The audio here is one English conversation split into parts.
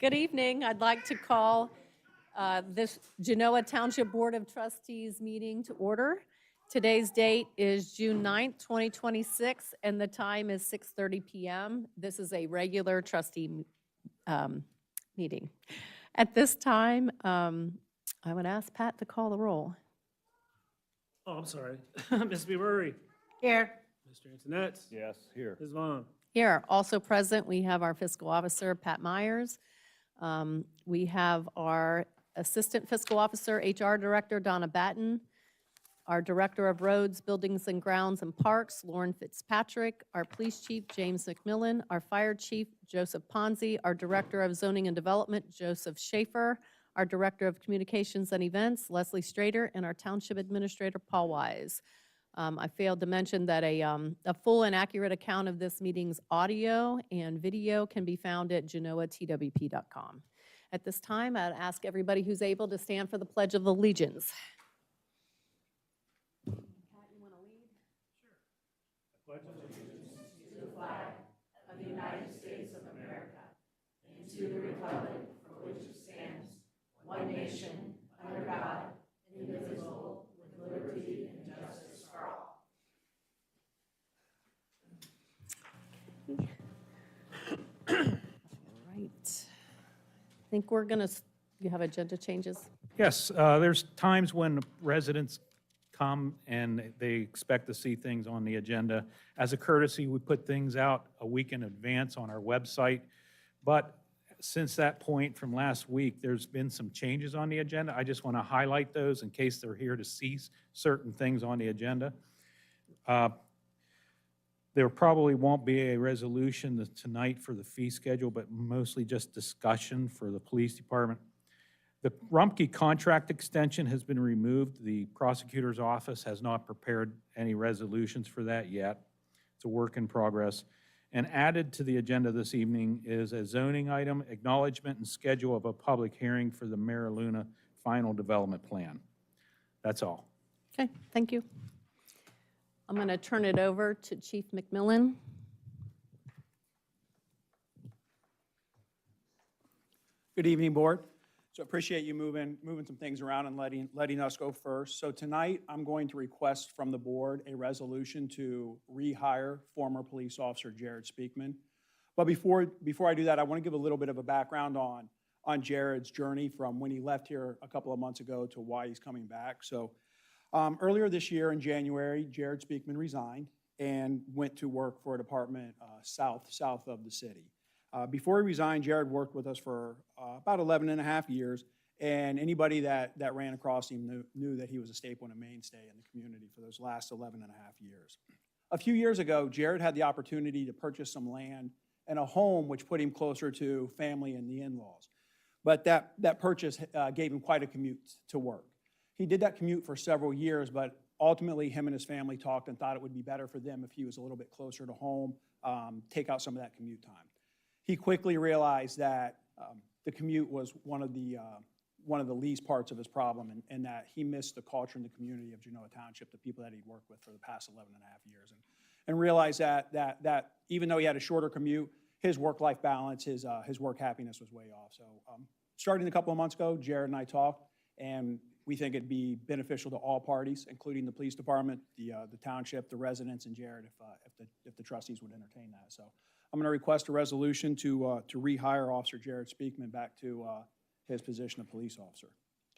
Good evening. I'd like to call this Genoa Township Board of Trustees meeting to order. Today's date is June 9th, 2026, and the time is 6:30 p.m. This is a regular trustee meeting. At this time, I would ask Pat to call the roll. Oh, I'm sorry. Ms. B. Murray. Here. Mr. Antoinette. Yes, here. Ms. Vaughn. Here, also present, we have our fiscal officer, Pat Myers. We have our assistant fiscal officer, HR director, Donna Batten. Our director of roads, buildings and grounds and parks, Lauren Fitzpatrick. Our police chief, James McMillan. Our fire chief, Joseph Ponzi. Our director of zoning and development, Joseph Schaefer. Our director of communications and events, Leslie Strader. And our township administrator, Paul Wise. I failed to mention that a full and accurate account of this meeting's audio and video can be found at genoatwp.com. At this time, I'd ask everybody who's able to stand for the Pledge of Allegiance. Pat, you want to lead? Sure. I pledge allegiance to the flag of the United States of America and to the republic for which it stands, one nation, under God, indivisible, with liberty and justice for all. All right. I think we're going to, you have agenda changes? Yes, there's times when residents come and they expect to see things on the agenda. As a courtesy, we put things out a week in advance on our website. But since that point from last week, there's been some changes on the agenda. I just want to highlight those in case they're here to see certain things on the agenda. There probably won't be a resolution tonight for the fee schedule, but mostly just discussion for the police department. The Rumpke contract extension has been removed. The prosecutor's office has not prepared any resolutions for that yet. It's a work in progress. And added to the agenda this evening is a zoning item, acknowledgement and schedule of a public hearing for the Mariluna final development plan. That's all. Okay, thank you. I'm going to turn it over to Chief McMillan. Good evening, Board. So appreciate you moving some things around and letting us go first. So tonight, I'm going to request from the Board a resolution to rehire former police officer Jared Speakman. But before I do that, I want to give a little bit of a background on Jared's journey from when he left here a couple of months ago to why he's coming back. So earlier this year in January, Jared Speakman resigned and went to work for a department south of the city. Before he resigned, Jared worked with us for about 11 and a half years, and anybody that ran across him knew that he was a staple and a mainstay in the community for those last 11 and a half years. A few years ago, Jared had the opportunity to purchase some land and a home which put him closer to family and the in-laws. But that purchase gave him quite a commute to work. He did that commute for several years, but ultimately him and his family talked and thought it would be better for them if he was a little bit closer to home, take out some of that commute time. He quickly realized that the commute was one of the least parts of his problem, and that he missed the culture and the community of Genoa Township, the people that he'd worked with for the past 11 and a half years, and realized that even though he had a shorter commute, his work-life balance, his work happiness was way off. So starting a couple of months ago, Jared and I talked, and we think it'd be beneficial to all parties, including the police department, the township, the residents, and Jared, if the trustees would entertain that. So I'm going to request a resolution to rehire Officer Jared Speakman back to his position of police officer.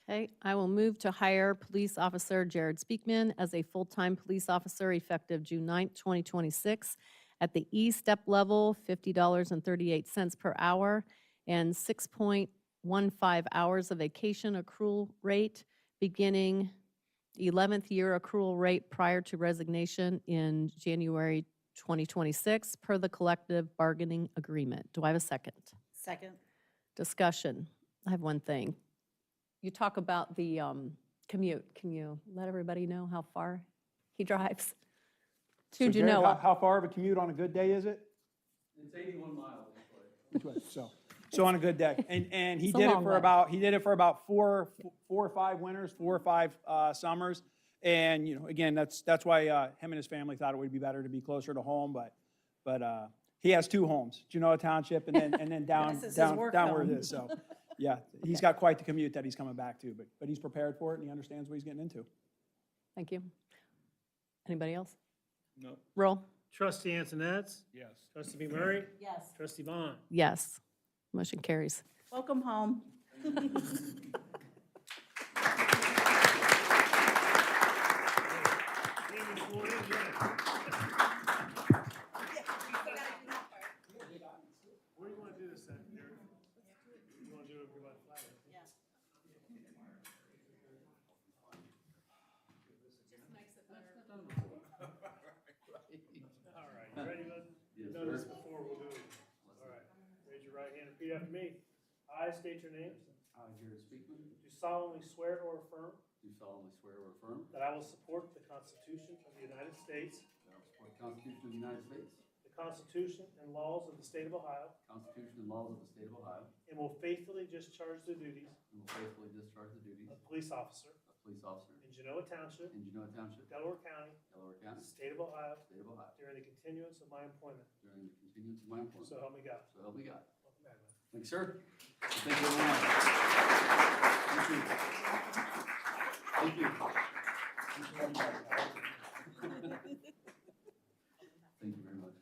Okay, I will move to hire Police Officer Jared Speakman as a full-time police officer effective June 9th, 2026 at the E-step level, $50.38 per hour, and 6.15 hours of vacation accrual rate beginning 11th year accrual rate prior to resignation in January 2026 per the collective bargaining agreement. Do I have a second? Second. Discussion. I have one thing. You talk about the commute. Can you let everybody know how far he drives to So Jared, Genoa? how far of a commute on a good day is it? It's 81 miles Each way. So on a good day, and he It's a did it long for way. about four or five winters, 4 or 5 summers, and again that's why him and his family thought it would be better to be closer to home, but He has two homes, Genoa Township and then down, This is his down work where it home. is, so, yeah. He's got quite the commute that he's coming back to, but he's prepared for it and he understands what he's getting into. Thank you. Anybody else? No. Roll. Trustee Antonetts? Yes. Trustee McMurray? Yes. Trustee Vaughn? Yes. Motion carries. Welcome home. What do you want to do this time, Derek? You want to do it by flag? All right, you ready, bud? You've done this before, we'll do it. All right, raise your right hand, repeat after me. I state your name. I, Jared Speakman, Do solemnly swear or affirm do solemnly swear or affirm that I will support the Constitution of the United States, that I will support the Constitution of the United States, the Constitution and laws of the state of Ohio, the Constitution and laws of the state of Ohio, and will faithfully discharge the duties and will faithfully discharge the duties of police officer of police officer in Genoa Township, in Genoa Township, Delaware County, Delaware County, state of Ohio, state of Ohio, during the continuance of my employment. during the continuance of my employment. So help me God. So help me God. Welcome back, man. Thank you, sir. Thank you, everyone. Thank you. Thank you. Thank you very much.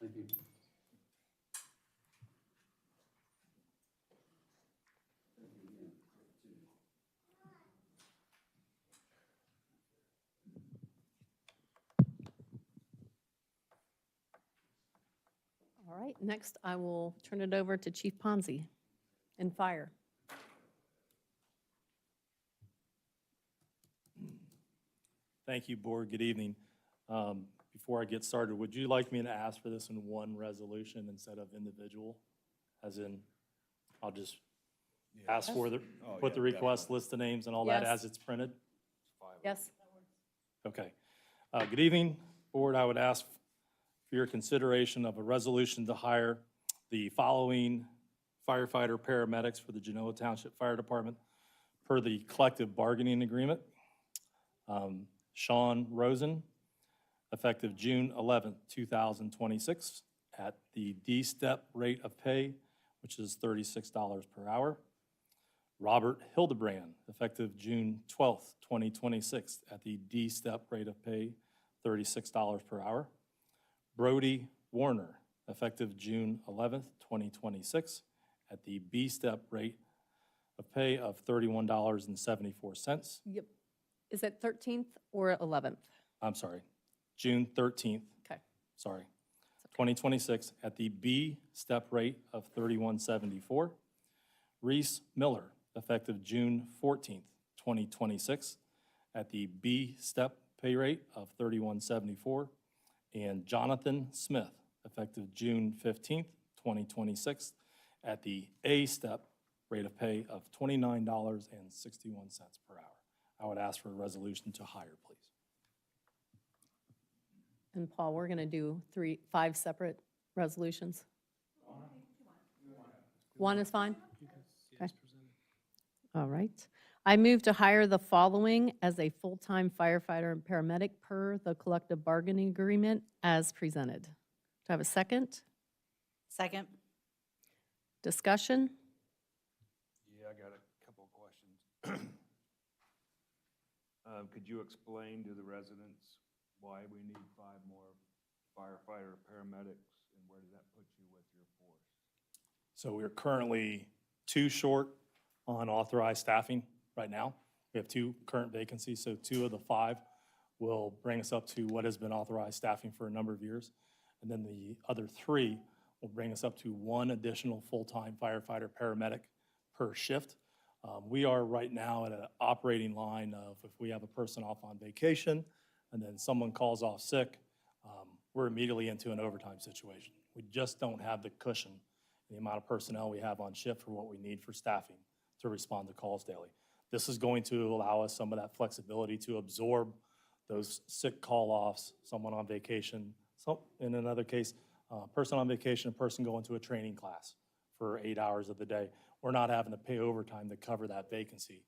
Thank you. All right, next I will turn it over to Chief Ponzi in Fire. Thank you, Board. Good evening. Before I get started, would you like me to ask for this in one resolution instead of individual? As in, I'll just ask for the, put the request, list the names and all that Yes. as it's printed? Yes? Okay. Good evening, Board. I would ask for your consideration of a resolution to hire the following firefighter paramedics for the Genoa Township Fire Department per the collective bargaining agreement. Sean Rosen, effective June 11th, 2026, at the D-step rate of pay, which is $36 per hour. Robert Hildebrand, effective June 12th, 2026, at the D-step rate of pay, $36 per hour. Brody Warner, effective June 11th, 2026, at the B-step rate of pay of $31.74. Yep. Is it 13th or 11th? I'm sorry, June 13th, Okay. sorry, 2026, at the B-step rate of $31.74. Reese Miller, effective June 14th, 2026, at the B-step pay rate of $31.74. And Jonathan Smith, effective June 15th, 2026, at the A-step rate of pay of $29.61 per hour. I would ask for a resolution to hire, please. And Paul, we're going to do 5 separate resolutions. One is fine? Okay. All right. I move to hire the following as a full-time firefighter and paramedic per the collective bargaining agreement as presented. Do I have a second? Second. Discussion? Yeah, I got a couple of questions. Could you explain to the residents why we need 5 more firefighter paramedics, and where does that put you with your force? So we're currently 2 short on authorized staffing right now. We have 2 current vacancies, so 2 of the 5 will bring us up to what has been authorized staffing for a number of years. And then the other 3 will bring us up to 1 additional full-time firefighter paramedic per shift. We are right now at an operating line of if we have a person off on vacation and then someone calls off sick, we're immediately into an overtime situation. We just don't have the cushion, the amount of personnel we have on shift for what we need for staffing to respond to calls daily. This is going to allow us some of that flexibility to absorb those sick call-offs, someone on vacation, in another case, person on vacation, a person going to a training class for 8 hours of the day. We're not having to pay overtime to cover that vacancy.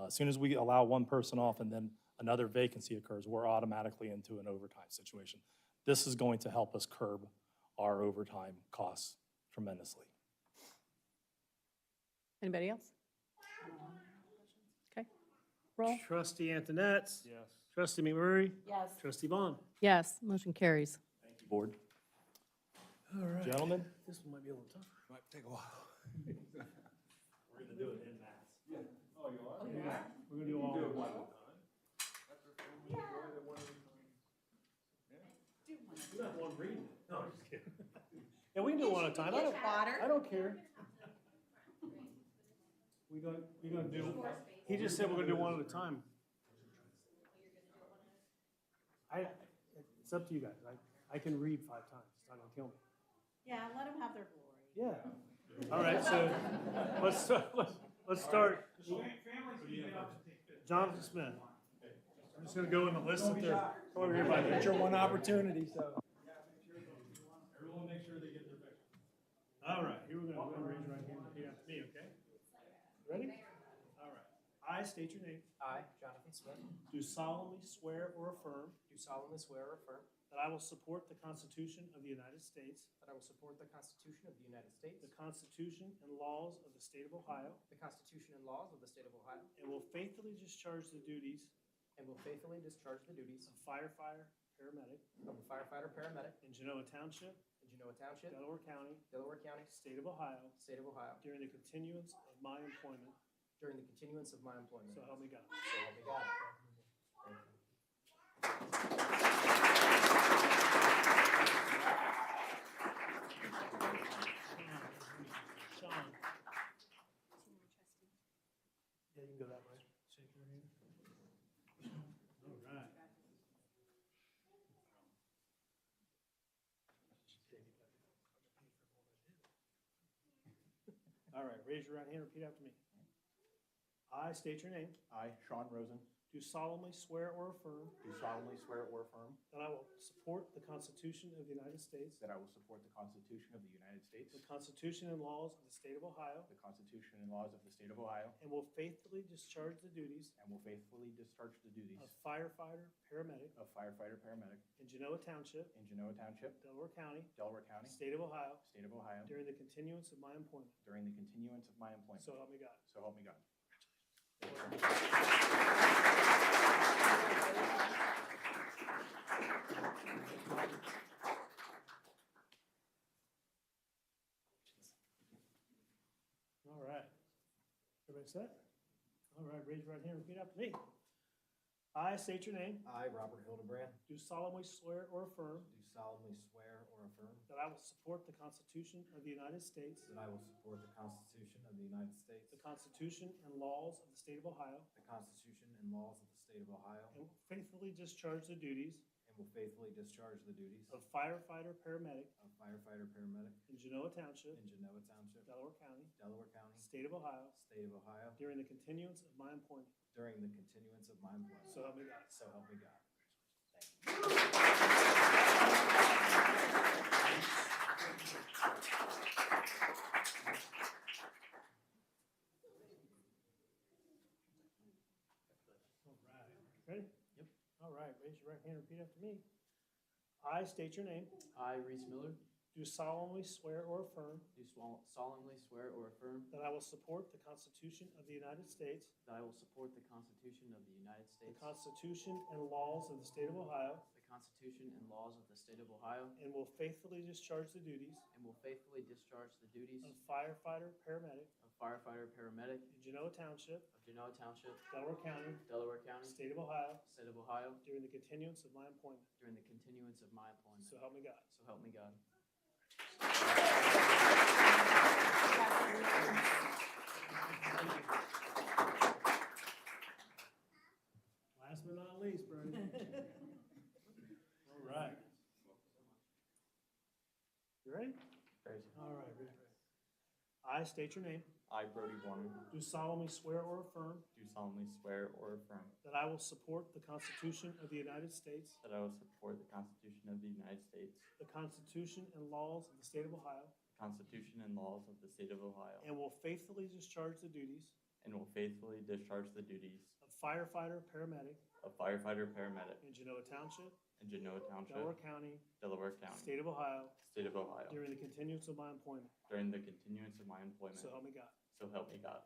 As soon as we allow one person off and then another vacancy occurs, we're automatically into an overtime situation. This is going to help us curb our overtime costs tremendously. Anybody else? Okay, roll. Trustee Antoinette. Yes. Trustee McMurray. Yes. Trustee Vaughn. Yes, motion carries. Thank you, board. All right. Gentlemen? This one might be a little tougher. Might take a while. We're gonna do it in mass. Oh, you are? We're gonna do all of them. one at a time. That's what we enjoy, the one at a time. You're not one reading it. No, I'm just kidding. Yeah, we can do one at a time. I don't care. We gonna do, he just said we're gonna do one at a time. It's up to you guys. I can read 5 times. It's not gonna kill me. Yeah, let them have their glory. Yeah. All right, so let's start. Jonathan Smith. I'm just gonna go in the list that they're, come over here by me. It's your one opportunity, so. Everyone make sure they get their picture. All right, here we're gonna raise your right hand and repeat after me, okay? Ready? All right. I state your name. I, Jonathan Smith, Do solemnly swear or affirm do solemnly swear or affirm that I will support the Constitution of the United States, that I will support the Constitution of the United States, the Constitution and laws of the State of Ohio, the Constitution and laws of the State of Ohio, and will faithfully discharge the duties and will faithfully discharge the duties of firefighter, paramedic of a firefighter/paramedic in Genoa Township, in Genoa Township, Delaware County, Delaware County, State of Ohio, State of Ohio, during the continuance of my employment, during the continuance of my employment. so help me God. So help me God. Thank you. Sean. Yeah, you can go that way. Shake your hand. All right. All right, raise your right hand, repeat after me. I state your name, I, Sean Rosen, do solemnly swear or affirm do solemnly swear or affirm that I will support the Constitution of the United States, that I will support the Constitution of the United States, the Constitution and laws of the State of Ohio, the Constitution and laws of the State of Ohio, and will faithfully discharge the duties and will faithfully discharge the duties of firefighter, paramedic of firefighter, paramedic in Genoa Township, in Genoa Township, Delaware County, Delaware County, State of Ohio, State of Ohio, during the continuance of my employment. during the continuance of my employment. So help me God. So help me God. All right. Everybody set? All right, raise your right hand, repeat after me. I state your name, I, Robert Hildebrand, do solemnly swear or affirm do solemnly swear or affirm that I will support the Constitution of the United States, that I will support the Constitution of the United States, the Constitution and laws of the State of Ohio, the Constitution and laws of the State of Ohio, and will faithfully discharge the duties and will faithfully discharge the duties of firefighter, paramedic of firefighter/paramedic in Genoa Township, in Genoa Township, Delaware County, Delaware County, State of Ohio, State of Ohio, during the continuance of my employment. during the continuance of my employment. So help me God. So help me God. Thank you. All right. Ready? Yep. All right, raise your right hand, repeat after me. I state your name, I, Reese Miller, do solemnly swear or affirm do solemnly swear or affirm that I will support the Constitution of the United States, that I will support the Constitution of the United the States, Constitution and laws of the State of Ohio, the Constitution and laws of the State of Ohio, and will faithfully discharge the duties and will faithfully discharge the duties of firefighter, paramedic of firefighter/paramedic in Genoa Township, of Genoa Township, Delaware County, Delaware County, State of Ohio, State of Ohio, during the continuance of my employment. during the continuance of my employment. So help me God. So help me God. Last but not least, Brody. All right. You ready? Ready. All right, ready. I state your name, I, Brody Warner, do solemnly swear or affirm do solemnly swear or affirm that I will support the Constitution of the United States, that I will support the Constitution of the United States, the Constitution and laws of the State of Ohio, the Constitution and laws of the State of Ohio, and will faithfully discharge the duties and will faithfully discharge the duties of firefighter, paramedic of firefighter, paramedic in Genoa Township, in Genoa Township, Delaware County, Delaware County, State of Ohio, State of Ohio, during the continuance of my employment. during the continuance of my employment. So help me God. So help me God.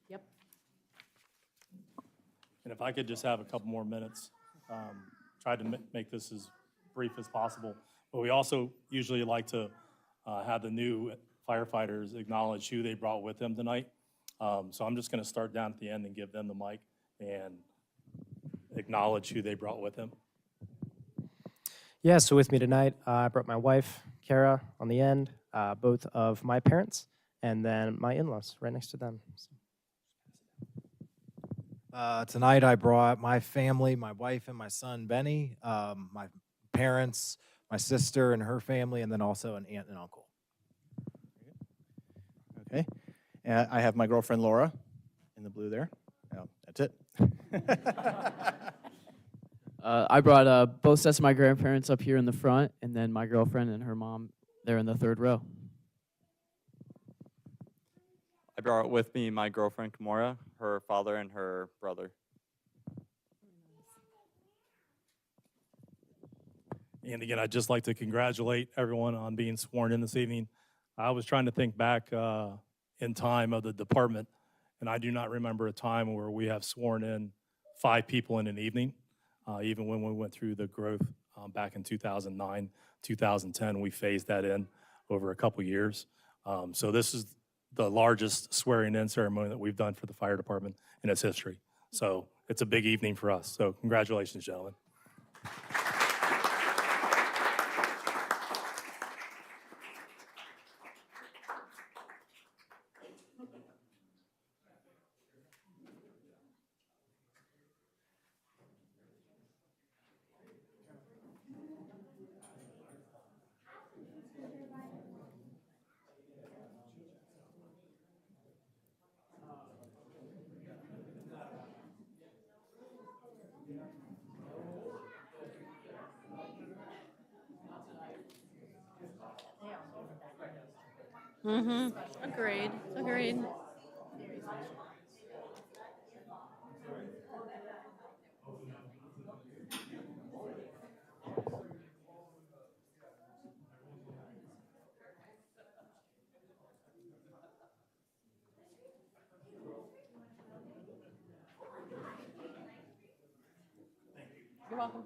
Yep. And if I could just have a couple more minutes, tried to make this as brief as possible. But we also usually like to have the new firefighters acknowledge who they brought with them tonight. So I'm just going to start down at the end and give them the mic and acknowledge who they brought with them. Yeah, so with me tonight, I brought my wife, Kara, on the end, both of my parents, and then my in-laws right next to them. Tonight I brought my family, my wife and my son Benny, my parents, my sister and her family, and then also an aunt and uncle. Okay. I have my girlfriend Laura in the blue there. Oh, that's it. I brought both sets of my grandparents up here in the front, and then my girlfriend and her mom, they're in the third row. I brought with me my girlfriend Kimura, her father, and her brother. And again, I'd just like to congratulate everyone on being sworn in this evening. I was trying to think back in time of the department, and I do not remember a time where we have sworn in 5 people in an evening. Even when we went through the growth back in 2009, 2010, we phased that in over a couple years. So this is the largest swearing-in ceremony that we've done for the fire department in its history. So it's a big evening for us. So congratulations, gentlemen. Agreed, agreed. You're welcome.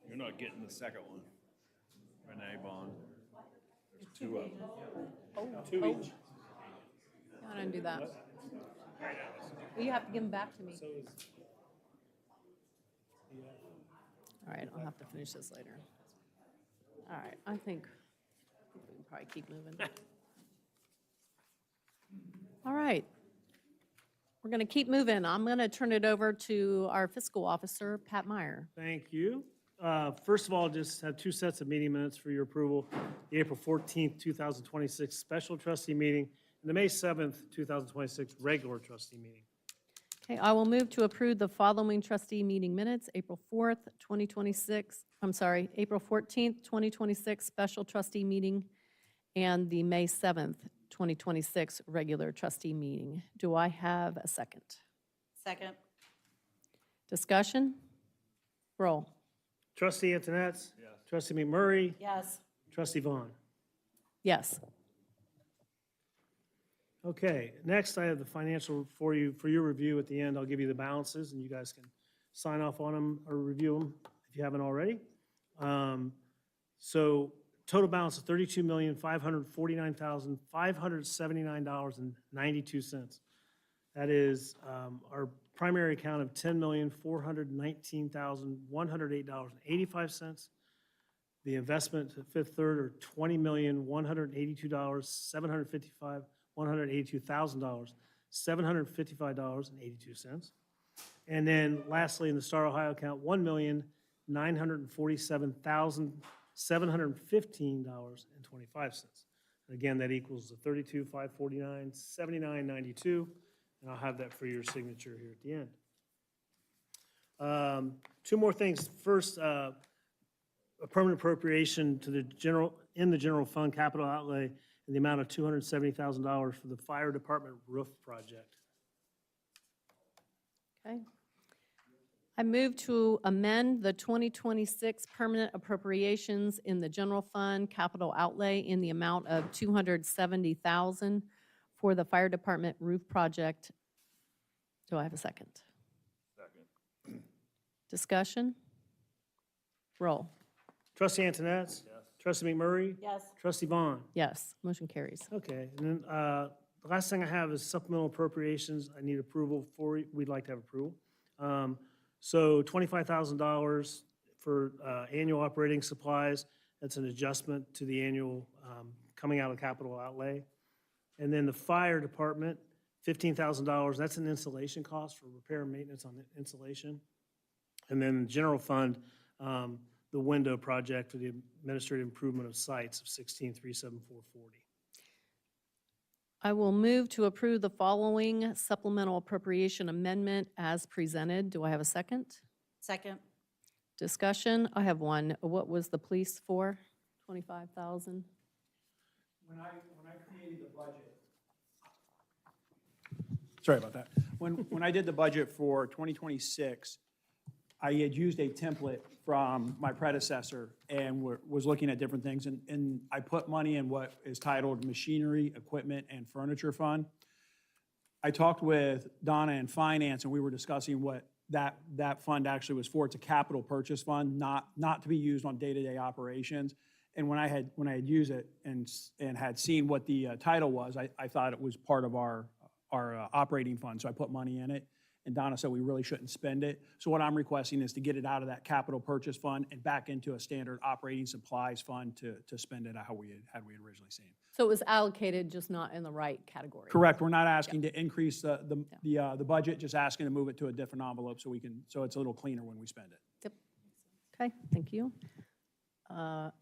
You're not getting the second one. Renee Bond. There's 2 of them. 2 each. I don't do that. Well, you have to give them back to me. So is, All right, I'll have to finish this later. All right, I think we can probably keep moving. All right. We're going to keep moving. I'm going to turn it over to our fiscal officer, Pat Meyer. thank you. First of all, just have 2 sets of meeting minutes for your approval. The April 14th, 2026 special trustee meeting and the May 7th, 2026 regular trustee meeting. Okay, I will move to approve the following trustee meeting minutes, April 4th, 2026, April 14th, 2026 special trustee meeting, and the May 7th, 2026 regular trustee meeting. Do I have a second? Second. Discussion? Roll. Trustee Antonetts? Yes. Trustee McMurray? Yes. Trustee Vaughn? Yes. Okay, next I have the financial for you, for your review at the end. I'll give you the balances and you guys can sign off on them or review them if you haven't already. So total balance of $32,549,579.92. That is our primary account of $10,419,108.85. The investment at Fifth Third are $20,182,755.82. And then lastly, in the Star Ohio account, $1,947,715.25. Again, that equals the 32,549, 79.92, and I'll have that for your signature here at the end. Two more things. First, a permanent appropriation to the general fund capital outlay in the amount of $270,000 for the fire department roof project. Okay. I move to amend the 2026 permanent appropriations in the general fund capital outlay in the amount of $270,000 for the fire department roof project. Do I have a second? Second. Discussion? Roll. Trustee Antonetts? Yes. Trustee McMurray? Yes. Trustee Vaughn? Yes, motion carries. Okay, and then the last thing I have is supplemental appropriations. I need approval for, we'd like to have approval. So $25,000 for annual operating supplies. That's an adjustment to the annual coming out of capital outlay. And then the fire department, $15,000. That's an installation cost for repair and maintenance on the insulation. And then general fund, the window project for the administrative improvement of sites of $16,374.40. I will move to approve the following supplemental appropriation amendment as presented. Do I have a second? Second. Discussion? I have one. What was the police for? 25,000? When I created the budget, sorry about that. When I did the budget for 2026, I had used a template from my predecessor and was looking at different things. And I put money in what is titled Machinery, Equipment, and Furniture Fund. I talked with Donna in Finance, and we were discussing what that fund actually was for. It's a capital purchase fund, not to be used on day-to-day operations. And when I had used it and had seen what the title was, I thought it was part of our operating fund, so I put money in it. And Donna said we really shouldn't spend it. So what I'm requesting is to get it out of that capital purchase fund and back into a standard operating supplies fund to spend it how we had originally seen. So it was allocated, just not in the right category. Correct. We're not asking to increase the budget, just asking to move it to a different envelope so it's a little cleaner when we spend it. Yep. Okay, thank you.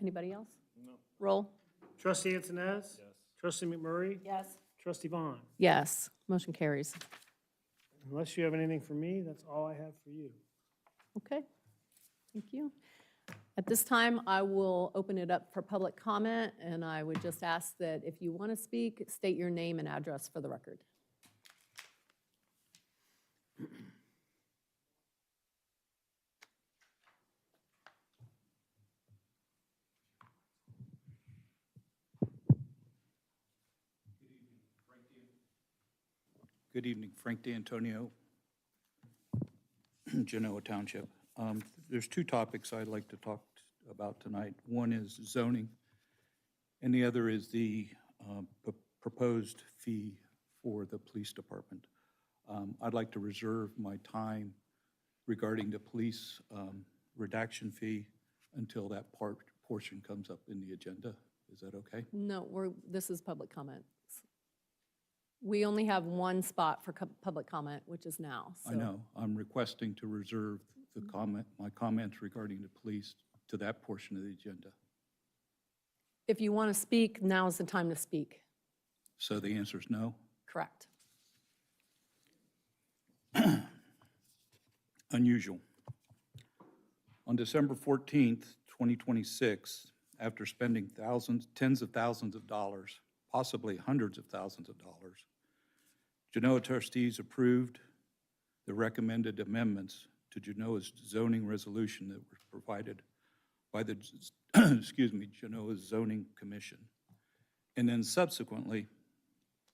Anybody else? No. Roll. Trustee Antonetts? Yes. Trustee McMurray? Yes. Trustee Vaughn? Yes, motion carries. Unless you have anything for me, that's all I have for you. Okay, thank you. At this time, I will open it up for public comment, and I would just ask that if you want to speak, state your name and address for the record. Good evening, Frank D'Antonio, Genoa Township. There's two topics I'd like to talk about tonight. One is zoning, and the other is the proposed fee for the police department. I'd like to reserve my time regarding the police redaction fee until that portion comes up in the agenda. Is that okay? No, this is public comment. We only have one spot for public comment, which is now. I know. I'm requesting to reserve my comments regarding the police to that portion of the agenda. If you want to speak, now is the time to speak. So the answer is no? Correct. Unusual. On December 14th, 2026, after spending tens of thousands of dollars, possibly hundreds of thousands of dollars, Genoa trustees approved the recommended amendments to Genoa's zoning resolution that were provided by the, Genoa's Zoning Commission, and then subsequently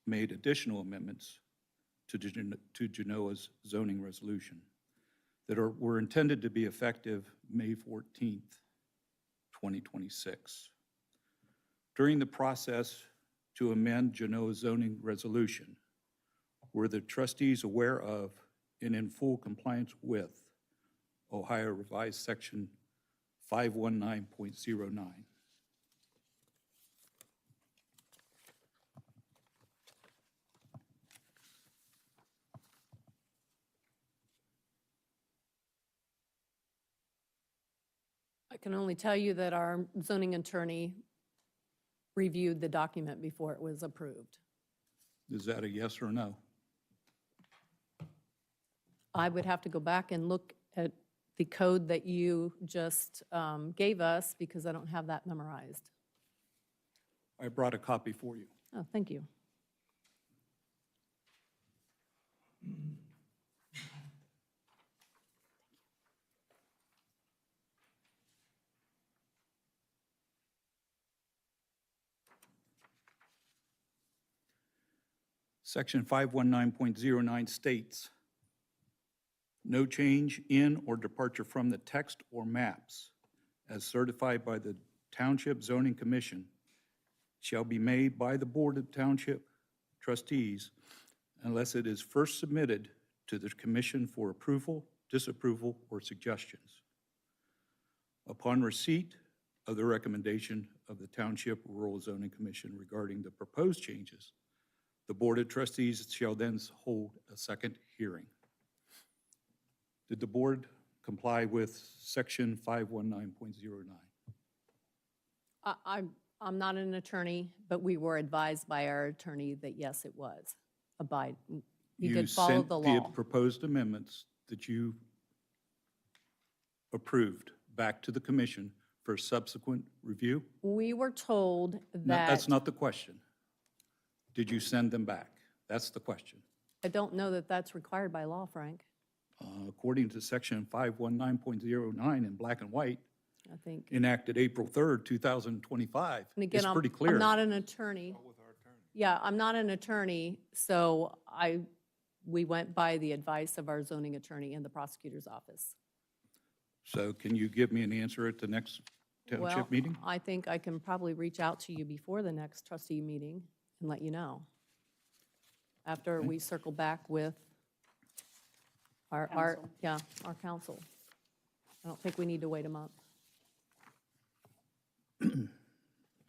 made additional amendments to Genoa's zoning resolution that were intended to be effective May 14th, 2026. During the process to amend Genoa's zoning resolution, were the trustees aware of and in full compliance with Ohio Revised Section 519.09? I can only tell you that our zoning attorney reviewed the document before it was approved. Is that a yes or no? I would have to go back and look at the code that you just gave us because I don't have that memorized. I brought a copy for you. Oh, thank you. Section 519.09 states, "No change in or departure from the text or maps as certified by the Township Zoning Commission shall be made by the Board of Township Trustees unless it is first submitted to the Commission for approval, disapproval, or suggestions. Upon receipt of the recommendation of the Township Rural Zoning Commission regarding the proposed changes, the Board of Trustees shall then hold a second hearing." Did the board comply with Section 519.09? I'm not an attorney, but we were advised by our attorney that yes, it was. You did follow the You law. sent the proposed amendments that you approved back to the commission for subsequent review? We were told No, that. that's not the question. Did you send them back? That's the question. I don't know that that's required by law, Frank. According to Section 519.09 in black and white, I think. enacted April 3rd, 2025, And again, it's pretty clear. I'm not an attorney. Yeah, I'm not an attorney, so we went by the advice of our zoning attorney in the prosecutor's office. So can you give me an answer at the next township meeting? Well, I think I can probably reach out to you before the next trustee meeting and let you know. After we circle back with our council. I don't think we need to wait a month.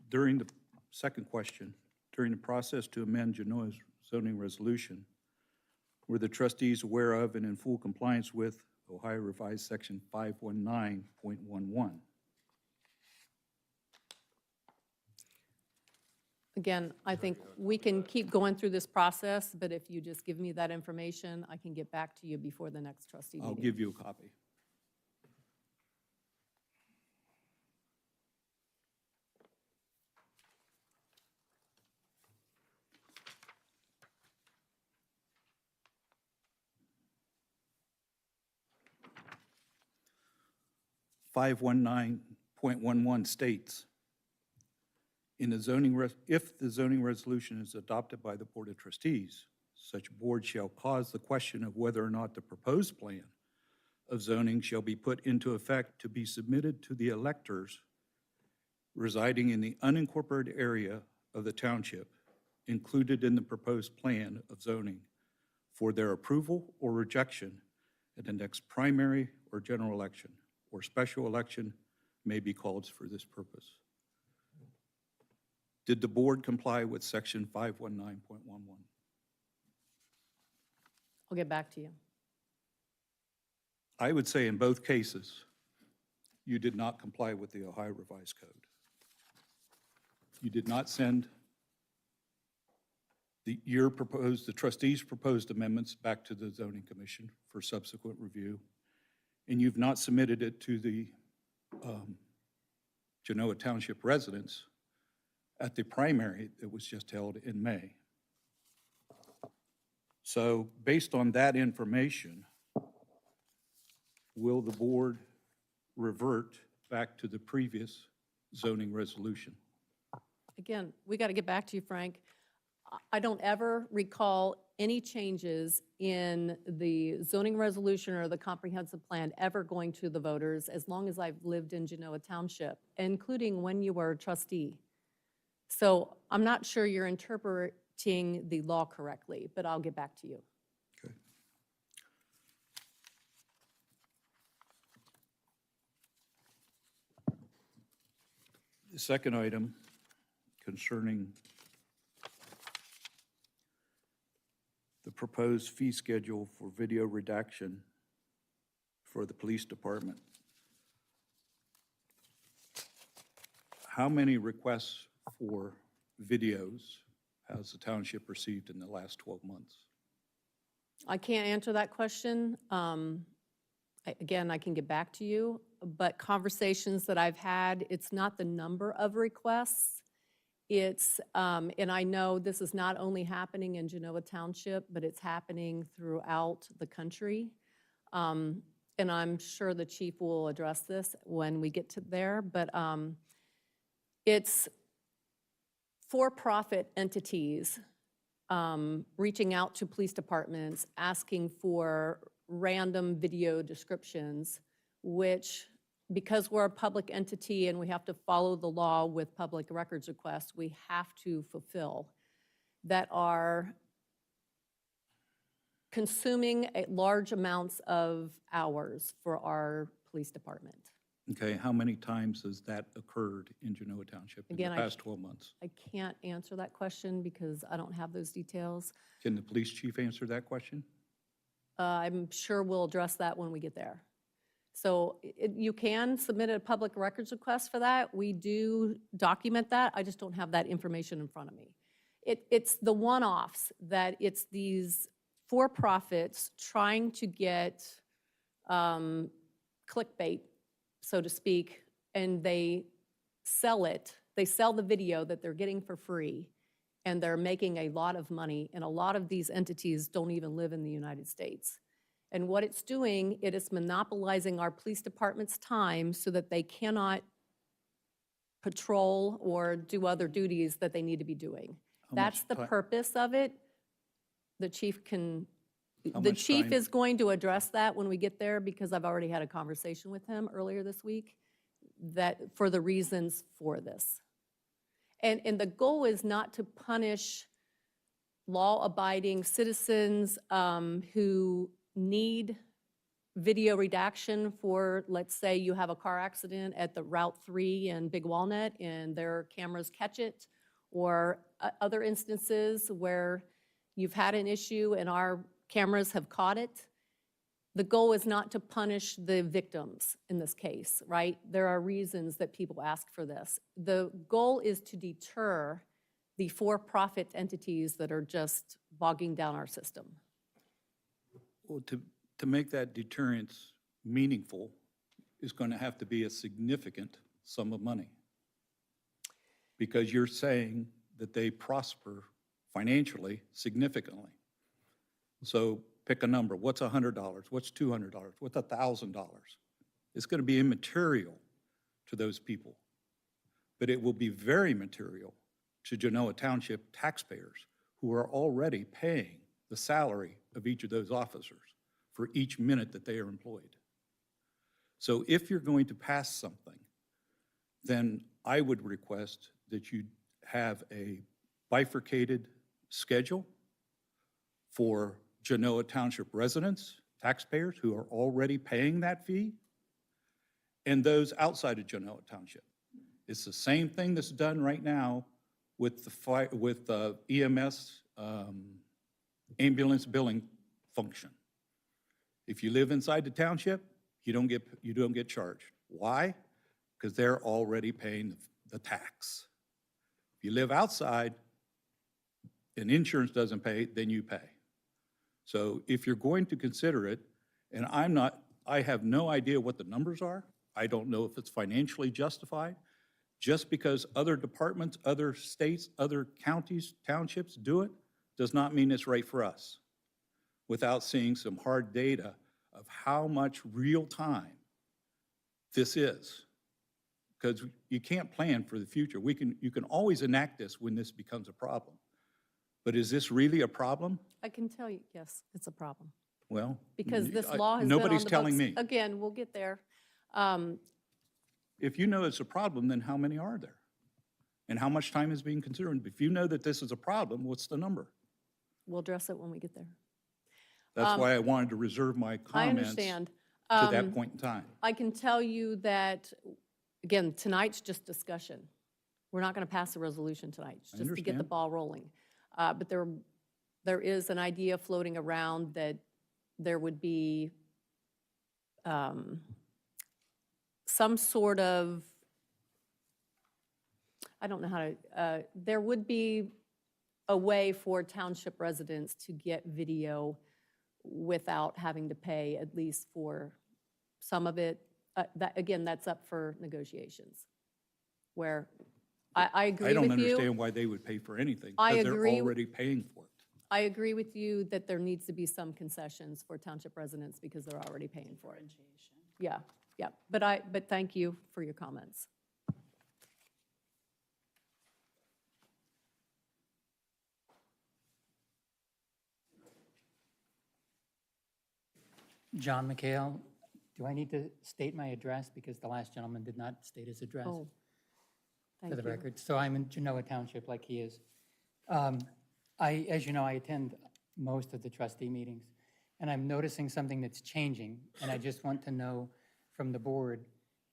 During the second question, during the process to amend Genoa's zoning resolution, were the trustees aware of and in full compliance with Ohio Revised Section 519.11? Again, I think we can keep going through this process, but if you just give me that information, I can get back to you before the next trustee meeting. I'll give you a copy. .11 states, if the zoning resolution is adopted by the Board of Trustees, such board shall cause the question of whether or not the proposed plan of zoning shall be put into effect to be submitted to the electors residing in the unincorporated area of the township included in the proposed plan of zoning for their approval or rejection at the next primary or general election or special election may be called for this purpose. Did the board comply with Section 519.11? I'll get back to you. I would say in both cases, you did not comply with the Ohio Revised Code. You did not send the trustees' proposed amendments back to the Zoning Commission for subsequent review, and you've not submitted it to the Genoa Township residents at the primary that was just held in May. So based on that information, will the board revert back to the previous zoning resolution? Again, we got to get back to you, Frank. I don't ever recall any changes in the zoning resolution or the comprehensive plan ever going to the voters as long as I've lived in Genoa Township, including when you were a trustee. So I'm not sure you're interpreting the law correctly, but I'll get back to you. Okay. The second item concerning the proposed fee schedule for video redaction for the police department. How many requests for videos has the township received in the last 12 months? I can't answer that question. Again, I can get back to you, but conversations that I've had, it's not the number of requests. It's, and I know this is not only happening in Genoa Township, but it's happening throughout the country. And I'm sure the chief will address this when we get to there, but it's for-profit entities reaching out to police departments, asking for random video descriptions, which, because we're a public entity and we have to follow the law with public records requests, we have to fulfill, that are consuming large amounts of hours for our police department. Okay, how many times has that occurred in Genoa Township in the Again, past 12 months? I can't answer that question because I don't have those details. Can the police chief answer that question? I'm sure we'll address that when we get there. So you can submit a public records request for that. We do document that. I just don't have that information in front of me. It's the one-offs that it's these for-profits trying to get clickbait, so to speak, and they sell it. They sell the video that they're getting for free, and they're making a lot of money, and a lot of these entities don't even live in the United States. And what it's doing, it is monopolizing our police department's time so that they cannot patrol or do other duties that they need to be doing. How That's much the ti- purpose of it. The chief can, How the much chief time- is going to address that when we get there because I've already had a conversation with him earlier this week that for the reasons for this. And the goal is not to punish law-abiding citizens who need video redaction for, let's say you have a car accident at the Route 3 in Big Walnut and their cameras catch it, or other instances where you've had an issue and our cameras have caught it. The goal is not to punish the victims in this case, right? There are reasons that people ask for this. The goal is to deter the for-profit entities that are just bogging down our system. Well, to make that deterrence meaningful is going to have to be a significant sum of money. Because you're saying that they prosper financially significantly. So pick a number. What's $100? What's $200? What's $1,000? It's going to be immaterial to those people. But it will be very material to Genoa Township taxpayers who are already paying the salary of each of those officers for each minute that they are employed. So if you're going to pass something, then I would request that you have a bifurcated schedule for Genoa Township residents, taxpayers who are already paying that fee, and those outside of Genoa Township. It's the same thing that's done right now with the EMS ambulance billing function. If you live inside the township, you don't get charged. Why? Because they're already paying the tax. If you live outside and insurance doesn't pay, then you pay. So if you're going to consider it, and I have no idea what the numbers are. I don't know if it's financially justified. Just because other departments, other states, other counties, townships do it, does not mean it's right for us without seeing some hard data of how much real time this is. Because you can't plan for the future. You can always enact this when this becomes a problem. But is this really a problem? I can tell you, yes, it's a problem. Well, Because this law has been on the nobody's telling books- me. Again, we'll get there. If you know it's a problem, then how many are there? And how much time is being considered? If you know that this is a problem, what's the number? We'll address it when we get there. That's why I wanted to reserve my I comments to understand. that point in time. I can tell you that, again, tonight's just discussion. We're not going to pass a resolution tonight, it's I just to get the understand. ball rolling. But there is an idea floating around that there would be some sort of I don't know how to, there would be a way for township residents to get video without having to pay, at least for some of it. That, again, that's up for negotiations, where I agree I don't with you. understand why they would pay for anything. I Because they're agree. already paying for it. I agree with you that there needs to be some concessions for township residents because they're already paying for it. Yeah, yeah, but thank you for your comments. John McHale, do I need to state my address because the last gentleman did not state his address? Oh, thank For the you. record. So I'm in Genoa Township like he is. As you know, I attend most of the trustee meetings, and I'm noticing something that's changing, and I just want to know from the board,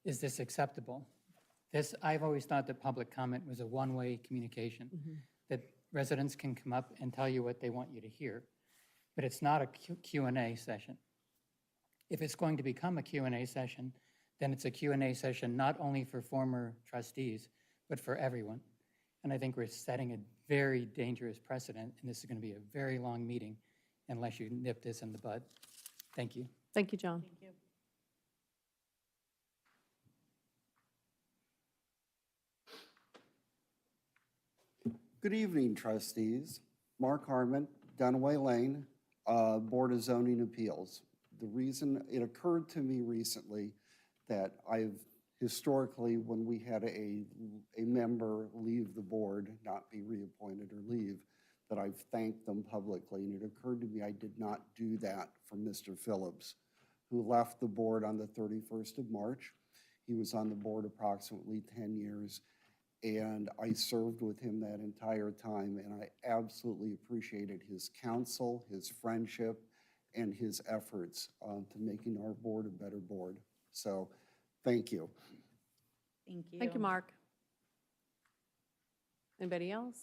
is this acceptable? I've always thought that public comment was a one-way communication, that residents can come up and tell you what they want you to hear, but it's not a Q&A session. If it's going to become a Q&A session, then it's a Q&A session not only for former trustees, but for everyone. And I think we're setting a very dangerous precedent, and this is going to be a very long meeting unless you nip this in the bud. Thank you. Thank you, John. Thank you. Good evening, trustees. Mark Harmon, Dunaway Lane, Board of Zoning Appeals. The reason it occurred to me recently that I've historically, when we had a member leave the board, not be reappointed or leave, that I've thanked them publicly. And it occurred to me I did not do that for Mr. Phillips, who left the board on the 31st of March. He was on the board approximately 10 years. And I served with him that entire time, and I absolutely appreciated his counsel, his friendship, and his efforts to making our board a better board. So, thank you. Thank you. Thank you, Mark. Anybody else?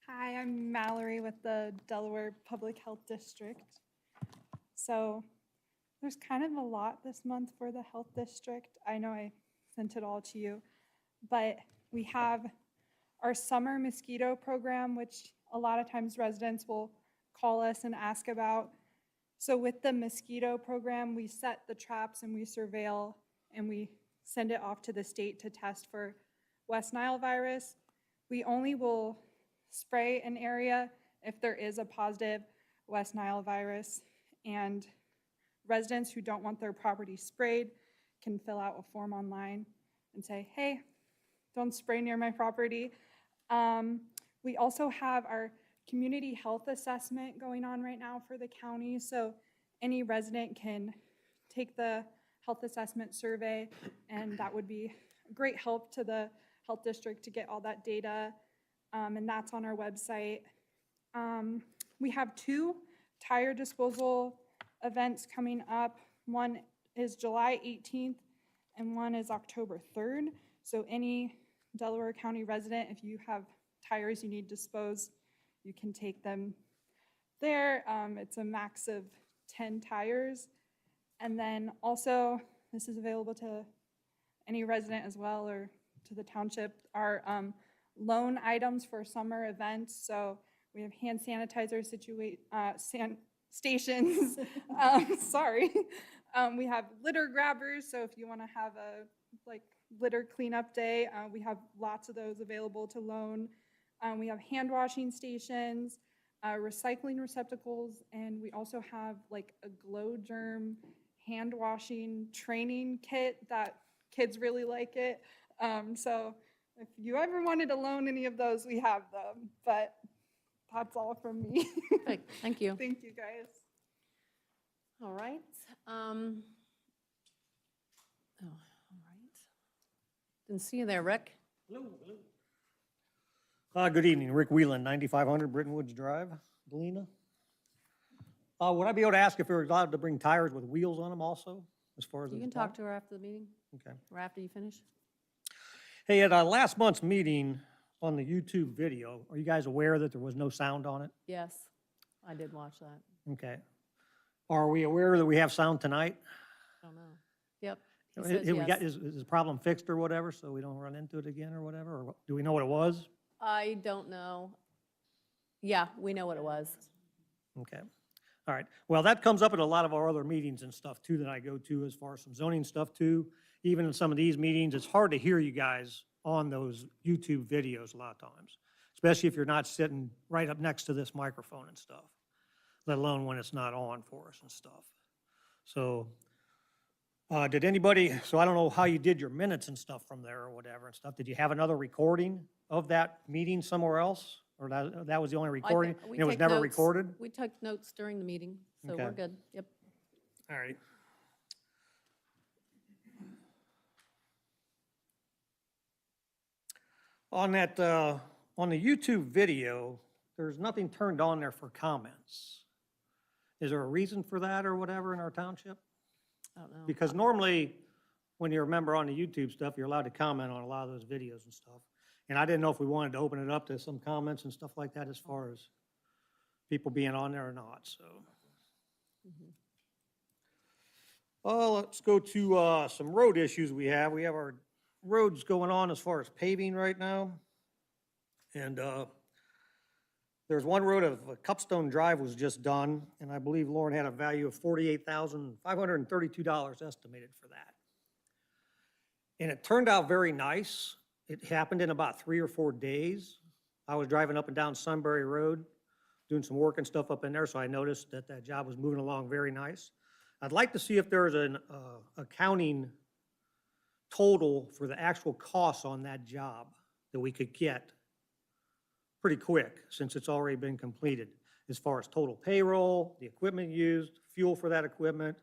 Hi, I'm Mallory with the Delaware Public Health District. So there's kind of a lot this month for the health district. I know I sent it all to you, but we have our summer mosquito program, which a lot of times residents will call us and ask about. So with the mosquito program, we set the traps and we surveil and we send it off to the state to test for West Nile virus. We only will spray an area if there is a positive West Nile virus, and residents who don't want their property sprayed can fill out a form online and say, hey, don't spray near my property. We also have our community health assessment going on right now for the county. So any resident can take the health assessment survey, and that would be a great help to the health district to get all that data. And that's on our website. We have 2 tire disposal events coming up. One is July 18th and one is October 3rd. So any Delaware County resident, if you have tires you need disposed, you can take them there. It's a max of 10 tires. And then also, this is available to any resident as well, or to the township, our loan items for summer events. So we have hand sanitizer stations. Sorry. We have litter grabbers. So if you want to have a litter cleanup day, we have lots of those available to loan. We have hand washing stations, recycling receptacles, and we also have a glow germ hand washing training kit that kids really like it. So if you ever wanted to loan any of those, we have them. But that's all from me. Perfect. Thank you. Thank you, guys. All right. All right. Didn't see you there, Rick. Hello, hello. Good evening, Rick Whelan, 9500 Britton Woods Drive, Galena. Would I be able to ask if we were allowed to bring tires with wheels on them also, as far as You the can talk to her after the meeting, Okay. or after you finish. Hey, at last month's meeting on the YouTube video, are you guys aware that there was no sound on it? Yes, I did watch that. Okay. Are we aware that we have sound tonight? I don't know. Yep. He says We got, yes. is the problem fixed or whatever, so we don't run into it again or whatever? Or do we know what it was? I don't know. Yeah, we know what it was. Okay. All right. Well, that comes up at a lot of our other meetings and stuff too that I go to as far as some zoning stuff too. Even in some of these meetings, it's hard to hear you guys on those YouTube videos a lot of times, especially if you're not sitting right up next to this microphone and stuff, let alone when it's not on for us and stuff. So, did anybody, so I don't know how you did your minutes and stuff from there or whatever and stuff. Did you have another recording of that meeting somewhere else? Or that was the only I recording? think we And it was take never notes. recorded? We took notes during the meeting, so we're Okay. good. Yep. All right. On that, on the YouTube video, there's nothing turned on there for comments. Is there a reason for that or whatever in our township? I don't know. Because normally, when you're a member on the YouTube stuff, you're allowed to comment on a lot of those videos and stuff. And I didn't know if we wanted to open it up to some comments and stuff like that as far as people being on there or not, so. Let's go to some road issues we have. We have our roads going on as far as paving right now. And there's one road of Cupstone Drive was just done, and I believe Lauren had a value of $48,532 estimated for that. And it turned out very nice. It happened in about 3 or 4 days. I was driving up and down Sunbury Road, doing some work and stuff up in there, so I noticed that that job was moving along very nice. I'd like to see if there's an accounting total for the actual costs on that job that we could get pretty quick, since it's already been completed, as far as total payroll, the equipment used, fuel for that equipment,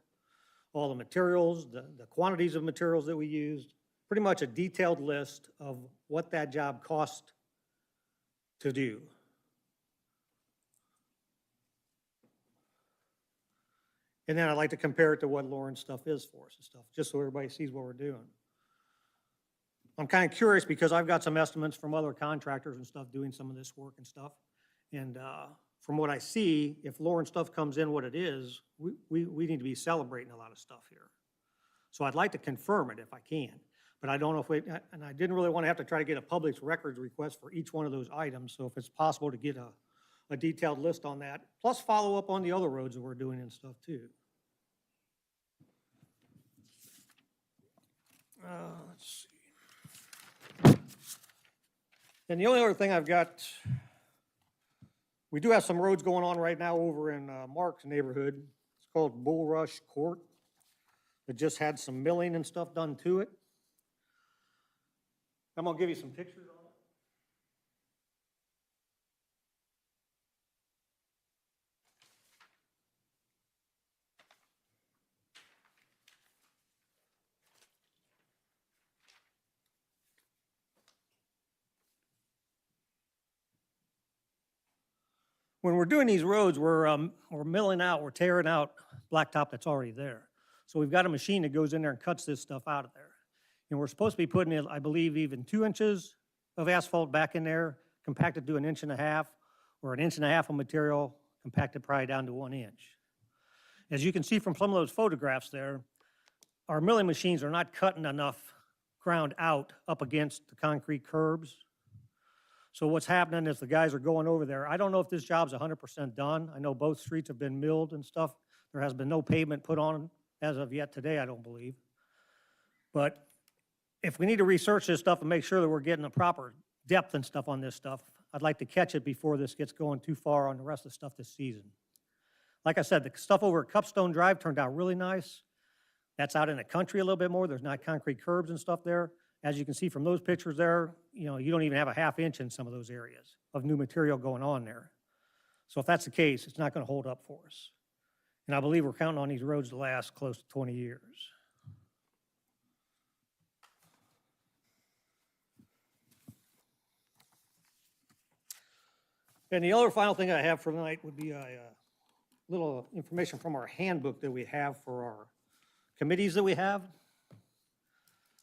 all the materials, the quantities of materials that we used, pretty much a detailed list of what that job cost to do. And then I'd like to compare it to what Lauren's stuff is for us and stuff, just so everybody sees what we're doing. I'm kind of curious because I've got some estimates from other contractors and stuff doing some of this work and stuff. And from what I see, if Lauren's stuff comes in what it is, we need to be celebrating a lot of stuff here. So I'd like to confirm it if I can. But I don't know if we, and I didn't really want to have to try to get a public records request for each one of those items. So if it's possible to get a detailed list on that, plus follow up on the other roads that we're doing and stuff too. Let's see. And the only other thing I've got, we do have some roads going on right now over in Mark's neighborhood. It's called Bull Rush Court. It just had some milling and stuff done to it. I'm gonna give you some pictures on it. When we're doing these roads, we're milling out, we're tearing out blacktop that's already there. So we've got a machine that goes in there and cuts this stuff out of there. And we're supposed to be putting in, I believe, even 2 inches of asphalt back in there, compacted to 1.5 inches, or 1.5 inches of material, compacted probably down to 1 inch. As you can see from some of those photographs there, our milling machines are not cutting enough ground out up against the concrete curbs. So what's happening is the guys are going over there. I don't know if this job's 100% done. I know both streets have been milled and stuff. There has been no pavement put on as of yet today, I don't believe. But if we need to research this stuff and make sure that we're getting the proper depth and stuff on this stuff, I'd like to catch it before this gets going too far on the rest of the stuff this season. Like I said, the stuff over at Cupstone Drive turned out really nice. That's out in the country a little bit more. There's not concrete curbs and stuff there. As you can see from those pictures there, you know, you don't even have a 1/2 inch in some of those areas of new material going on there. So if that's the case, it's not going to hold up for us. And I believe we're counting on these roads to last close to 20 years. And the other final thing I have for tonight would be a little information from our handbook that we have for our committees that we have.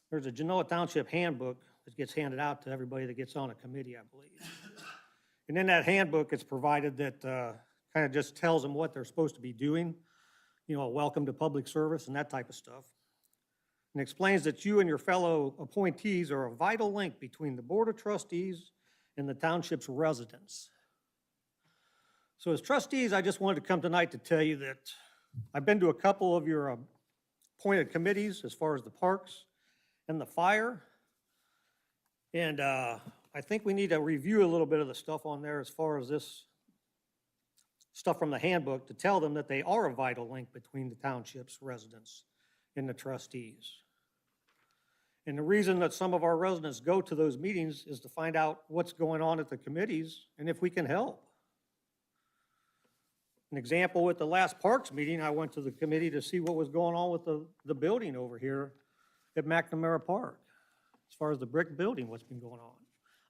There's a Genoa Township handbook that gets handed out to everybody that gets on a committee, I believe. And in that handbook, it's provided that kind of just tells them what they're supposed to be doing, you know, welcome to public service and that type of stuff. and explains that you and your fellow appointees are a vital link between the Board of Trustees and the township's residents. So as trustees, I just wanted to come tonight to tell you that I've been to a couple of your appointed committees as far as the parks and the fire. And I think we need to review a little bit of the stuff on there as far as this stuff from the handbook to tell them that they are a vital link between the township's residents and the trustees. And the reason that some of our residents go to those meetings is to find out what's going on at the committees and if we can help. An example, with the last Parks meeting, I went to the committee to see what was going on with the building over here at McNamara Park, as far as the brick building, what's been going on.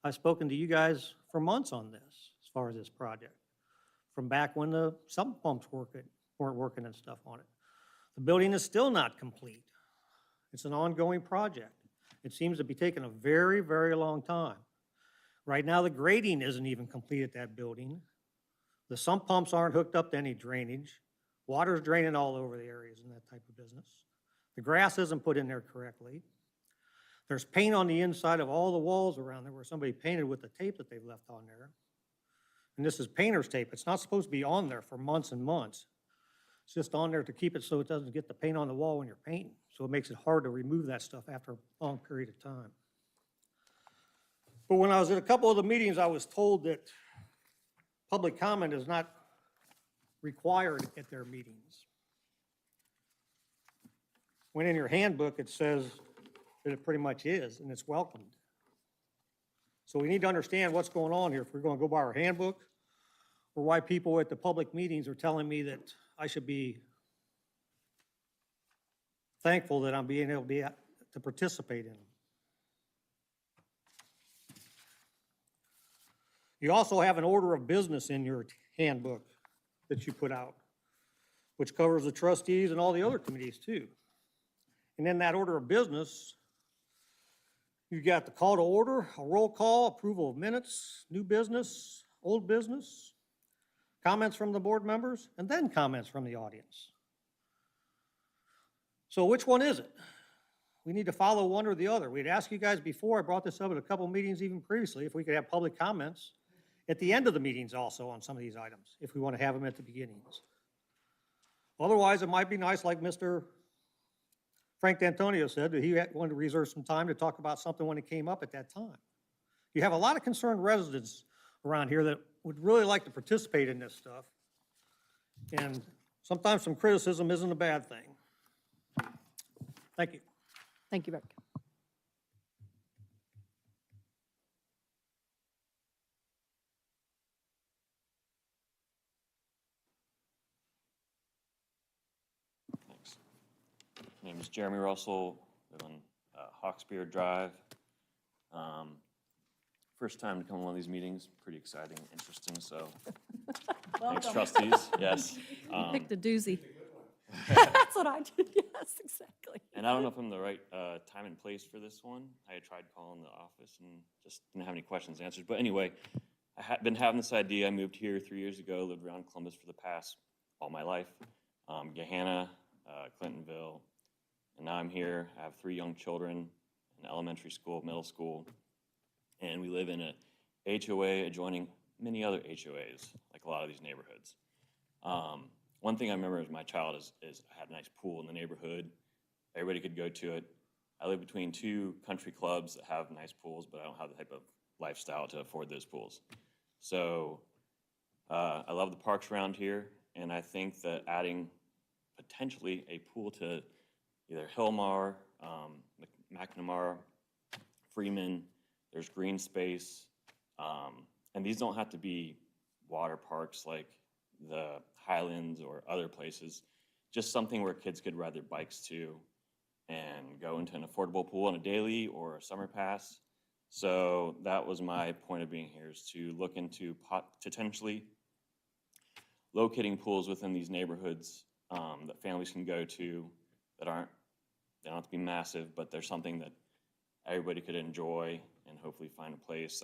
I've spoken to you guys for months on this, as far as this project, from back when the sump pumps weren't working and stuff on it. The building is still not complete. It's an ongoing project. It seems to be taking a very, very long time. Right now, the grading isn't even complete at that building. The sump pumps aren't hooked up to any drainage. Water's draining all over the areas in that type of business. The grass isn't put in there correctly. There's paint on the inside of all the walls around there where somebody painted with the tape that they've left on there. And this is painter's tape. It's not supposed to be on there for months and months. It's just on there to keep it so it doesn't get the paint on the wall when you're painting. So it makes it hard to remove that stuff after a long period of time. But when I was at a couple of the meetings, I was told that public comment is not required at their meetings. When in your handbook, it says that it pretty much is, and it's welcomed. So we need to understand what's going on here if we're going to go by our handbook, or why people at the public meetings are telling me that I should be thankful that I'm being able to participate in them. You also have an order of business in your handbook that you put out, which covers the trustees and all the other committees too. And in that order of business, you've got the call to order, a roll call, approval of minutes, new business, old business, comments from the board members, and then comments from the audience. So which one is it? We need to follow one or the other. We'd asked you guys before, I brought this up at a couple meetings even previously, if we could have public comments at the end of the meetings also on some of these items, if we want to have them at the beginnings. Otherwise, it might be nice, like Mr. Frank D'Antonio said, that he wanted to reserve some time to talk about something when it came up at that time. You have a lot of concerned residents around here that would really like to participate in this stuff. And sometimes some criticism isn't a bad thing. Thank you. Thank you, Rick. Thanks. My name is Jeremy Russell, live on Hawksbeard Drive. First time to come to one of these meetings, pretty exciting, interesting, so thanks, trustees, yes. You picked a doozy. That's what I did, yes, exactly. And I don't know if I'm the right time and place for this one. I had tried calling the office and just didn't have any questions answered. But anyway, I had been having this idea. I moved here 3 years ago, lived around Columbus for the past all my life. Gahanna, Clintonville, and now I'm here. I have 3 young children in elementary school, middle school, and we live in a HOA adjoining many other HOAs, like a lot of these neighborhoods. One thing I remember as my child is I had a nice pool in the neighborhood. Everybody could go to it. I live between 2 country clubs that have nice pools, but I don't have the type of lifestyle to afford those pools. So I love the parks around here, and I think that adding potentially a pool to either Hillmar, McNamara, Freeman, there's green space, and these don't have to be water parks like the Highlands or other places, just something where kids could ride their bikes to and go into an affordable pool on a daily or a summer pass. So that was my point of being here, is to look into potentially locating pools within these neighborhoods that families can go to that they don't have to be massive, but there's something that everybody could enjoy and hopefully find a place.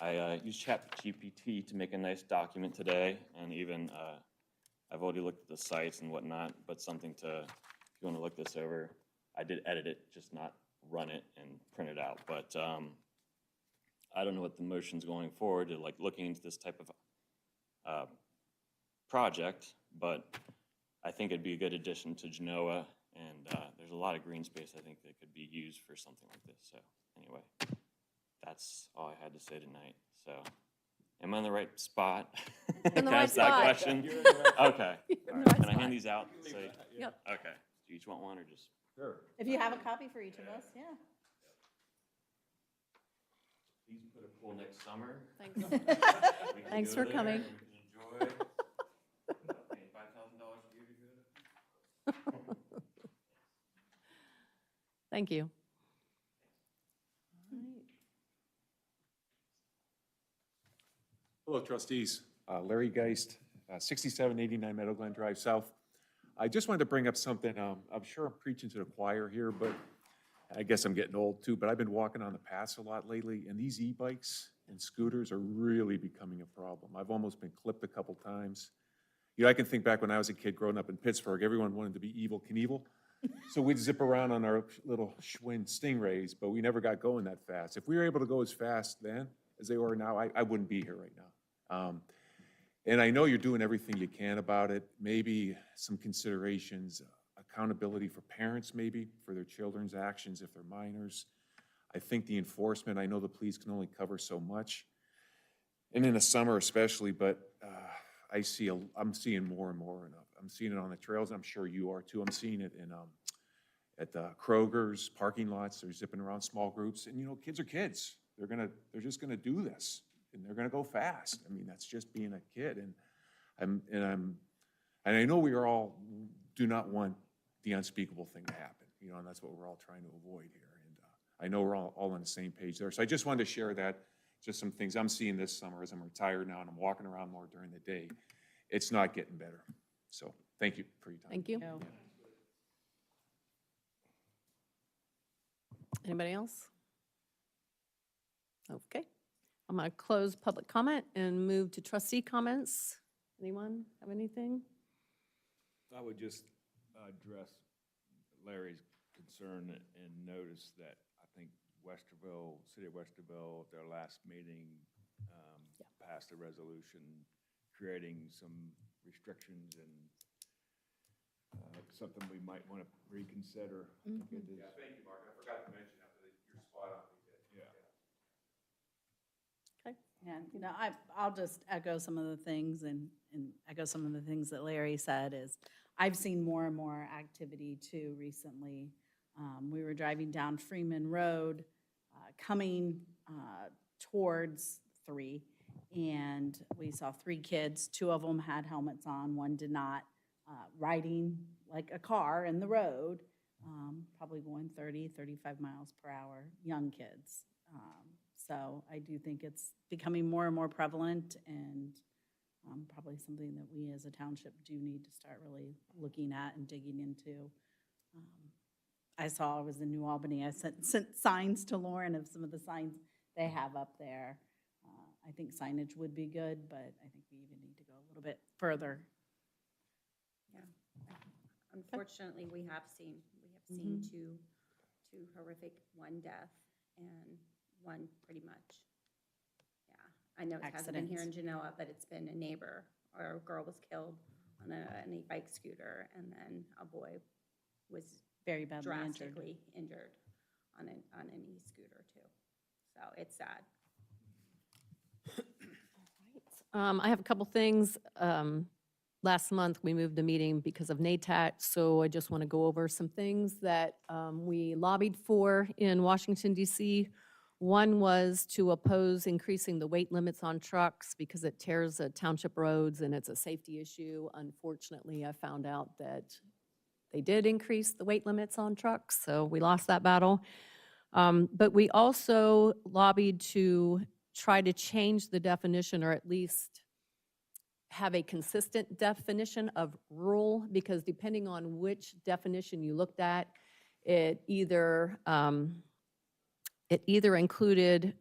I used ChatGPT to make a nice document today, and even I've already looked at the sites and whatnot, but something to, if you want to look this over, I did edit it, just not run it and print it out. But I don't know what the motion's going forward to like looking into this type of project, but I think it'd be a good addition to Genoa, and there's a lot of green space I think that could be used for something like this. So anyway, that's all I had to say tonight. So am I in the right spot? in the Can I right ask that spot. question? You're in the right- Okay. You're in All the right. right Can I hand spot. these out? Yep. Okay. Do you each want one or just? Sure. If you have a copy for each of us, yeah. These put a pool next summer. Thanks. We can Thanks go for there, coming. we can enjoy. Paying $5,000 a year to go to. Thank you. Hello, trustees. Larry Geist, 6789 Meadow Glen Drive South. I just wanted to bring up something. I'm sure I'm preaching to the choir here, but I guess I'm getting old too, but I've been walking on the paths a lot lately, and these e-bikes and scooters are really becoming a problem. I've almost been clipped a couple times. You know, I can think back when I was a kid growing up in Pittsburgh, everyone wanted to be Evel Knievel. So we'd zip around on our little Schwinn Stingrays, but we never got going that fast. If we were able to go as fast then as they are now, I wouldn't be here right now. And I know you're doing everything you can about it. Maybe some considerations, accountability for parents maybe, for their children's actions if they're minors. I think the enforcement, I know the police can only cover so much. And in the summer especially, but I'm seeing more and more. And I'm seeing it on the trails. I'm sure you are too. I'm seeing it in at the Kroger's parking lots. They're zipping around small groups. And you know, kids are kids. They're just gonna do this. And they're going to go fast. I mean, that's just being a kid. And I know we are all do not want the unspeakable thing to happen, you know, and that's what we're all trying to avoid here. And I know we're all on the same page there. So I just wanted to share that, just some things I'm seeing this summer as I'm retired now and I'm walking around more during the day. It's not getting better. So thank you for your time. Thank you. Anybody else? Okay. I'm going to close public comment and move to trustee comments. Anyone have anything? I would just address Larry's concern and notice that I think Westerville, City of Westerville, at their last meeting, passed a resolution creating some restrictions and something we might want to reconsider. Yeah, thank you, Mark. I forgot to mention that, but you're spot on. Yeah. And, you know, I'll just echo some of the things and echo some of the things that Larry said is I've seen more and more activity too recently. We were driving down Freeman Road, coming towards 3, and we saw 3 kids. 2 of them had helmets on, 1 did not, riding like a car in the road, probably going 30, 35 miles per hour, young kids. So I do think it's becoming more and more prevalent and probably something that we as a township do need to start really looking at and digging into. I was in New Albany, I sent signs to Lauren of some of the signs they have up there. I think signage would be good, but I think we even need to go a little bit further. Yeah. Unfortunately, we have seen two horrific, 1 death and 1 pretty much. Yeah, I know it hasn't been here in Genoa, but it's been a neighbor, or a girl was killed on an e-bike scooter, and then a boy was very badly drastically injured on an e-scooter too. So it's sad. I have a couple things. Last month, we moved the meeting because of NATAT, so I just want to go over some things that we lobbied for in Washington, D.C. One was to oppose increasing the weight limits on trucks because it tears the township roads and it's a safety issue. Unfortunately, I found out that they did increase the weight limits on trucks, so we lost that battle. But we also lobbied to try to change the definition, or at least have a consistent definition of rural, because depending on which definition you looked at, it either included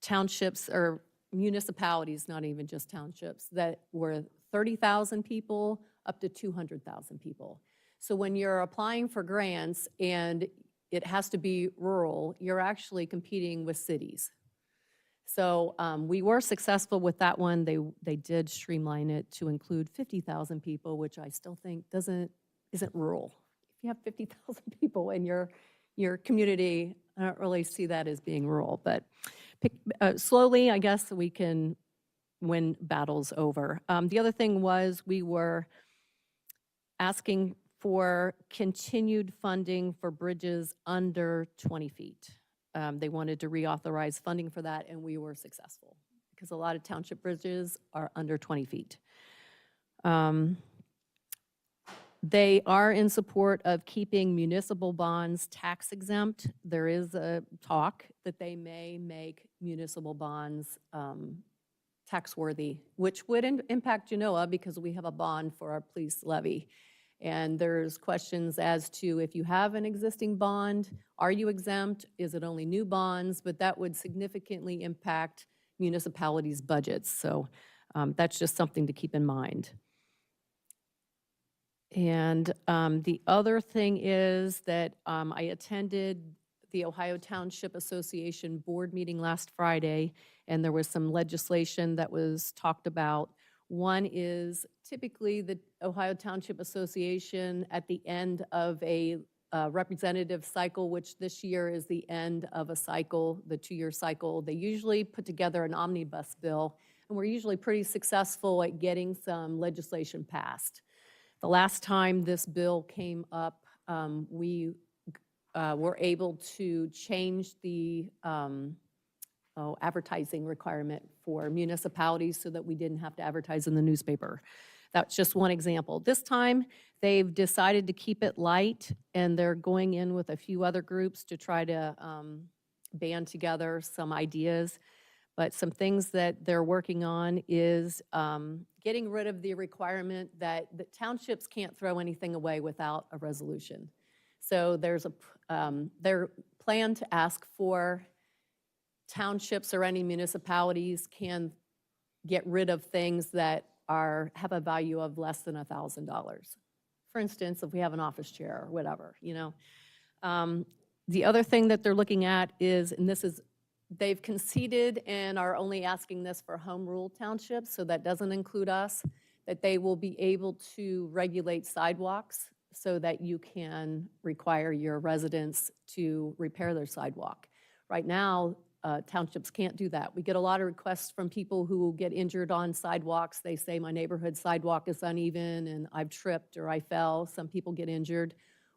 townships or municipalities, not even just townships, that were 30,000 people up to 200,000 people. So when you're applying for grants and it has to be rural, you're actually competing with cities. So we were successful with that one. They did streamline it to include 50,000 people, which I still think isn't rural. If you have 50,000 people in your community, I don't really see that as being rural. But slowly, I guess we can win battles over. The other thing was we were asking for continued funding for bridges under 20 feet. They wanted to reauthorize funding for that, and we were successful because a lot of township bridges are under 20 feet. They are in support of keeping municipal bonds tax exempt. There is a talk that they may make municipal bonds tax worthy, which would impact Genoa because we have a bond for our police levy. And there's questions as to if you have an existing bond, are you exempt? Is it only new bonds? But that would significantly impact municipalities' budgets. So that's just something to keep in mind. And the other thing is that I attended the Ohio Township Association board meeting last Friday, and there was some legislation that was talked about. One is typically the Ohio Township Association at the end of a representative cycle, which this year is the end of a cycle, the 2-year cycle. They usually put together an omnibus bill, and we're usually pretty successful at getting some legislation passed. The last time this bill came up, we were able to change the advertising requirement for municipalities so that we didn't have to advertise in the newspaper. That's just one example. This time, they've decided to keep it light, and they're going in with a few other groups to try to band together some ideas. But some things that they're working on is getting rid of the requirement that the townships can't throw anything away without a resolution. So there's their plan to ask for townships or any municipalities can get rid of things that have a value of less than $1,000. For instance, if we have an office chair or whatever, you know. The other thing that they're looking at is, and this is, they've conceded and are only asking this for home rule townships, so that doesn't include us, that they will be able to regulate sidewalks so that you can require your residents to repair their sidewalk. Right now, townships can't do that. We get a lot of requests from people who get injured on sidewalks. They say, my neighborhood sidewalk is uneven and I've tripped or I fell. Some people get injured.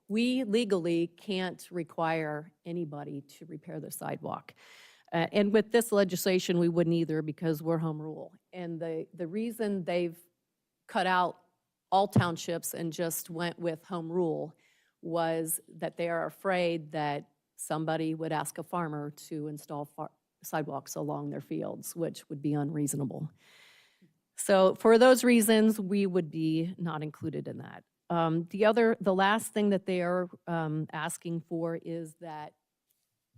We legally can't require anybody to repair their sidewalk. And with this legislation, we wouldn't either because we're home rule. And the reason they've cut out all townships and just went with home rule was that they are afraid that somebody would ask a farmer to install sidewalks along their fields, which would be unreasonable. So for those reasons, we would be not included in that. The last thing that they are asking for is that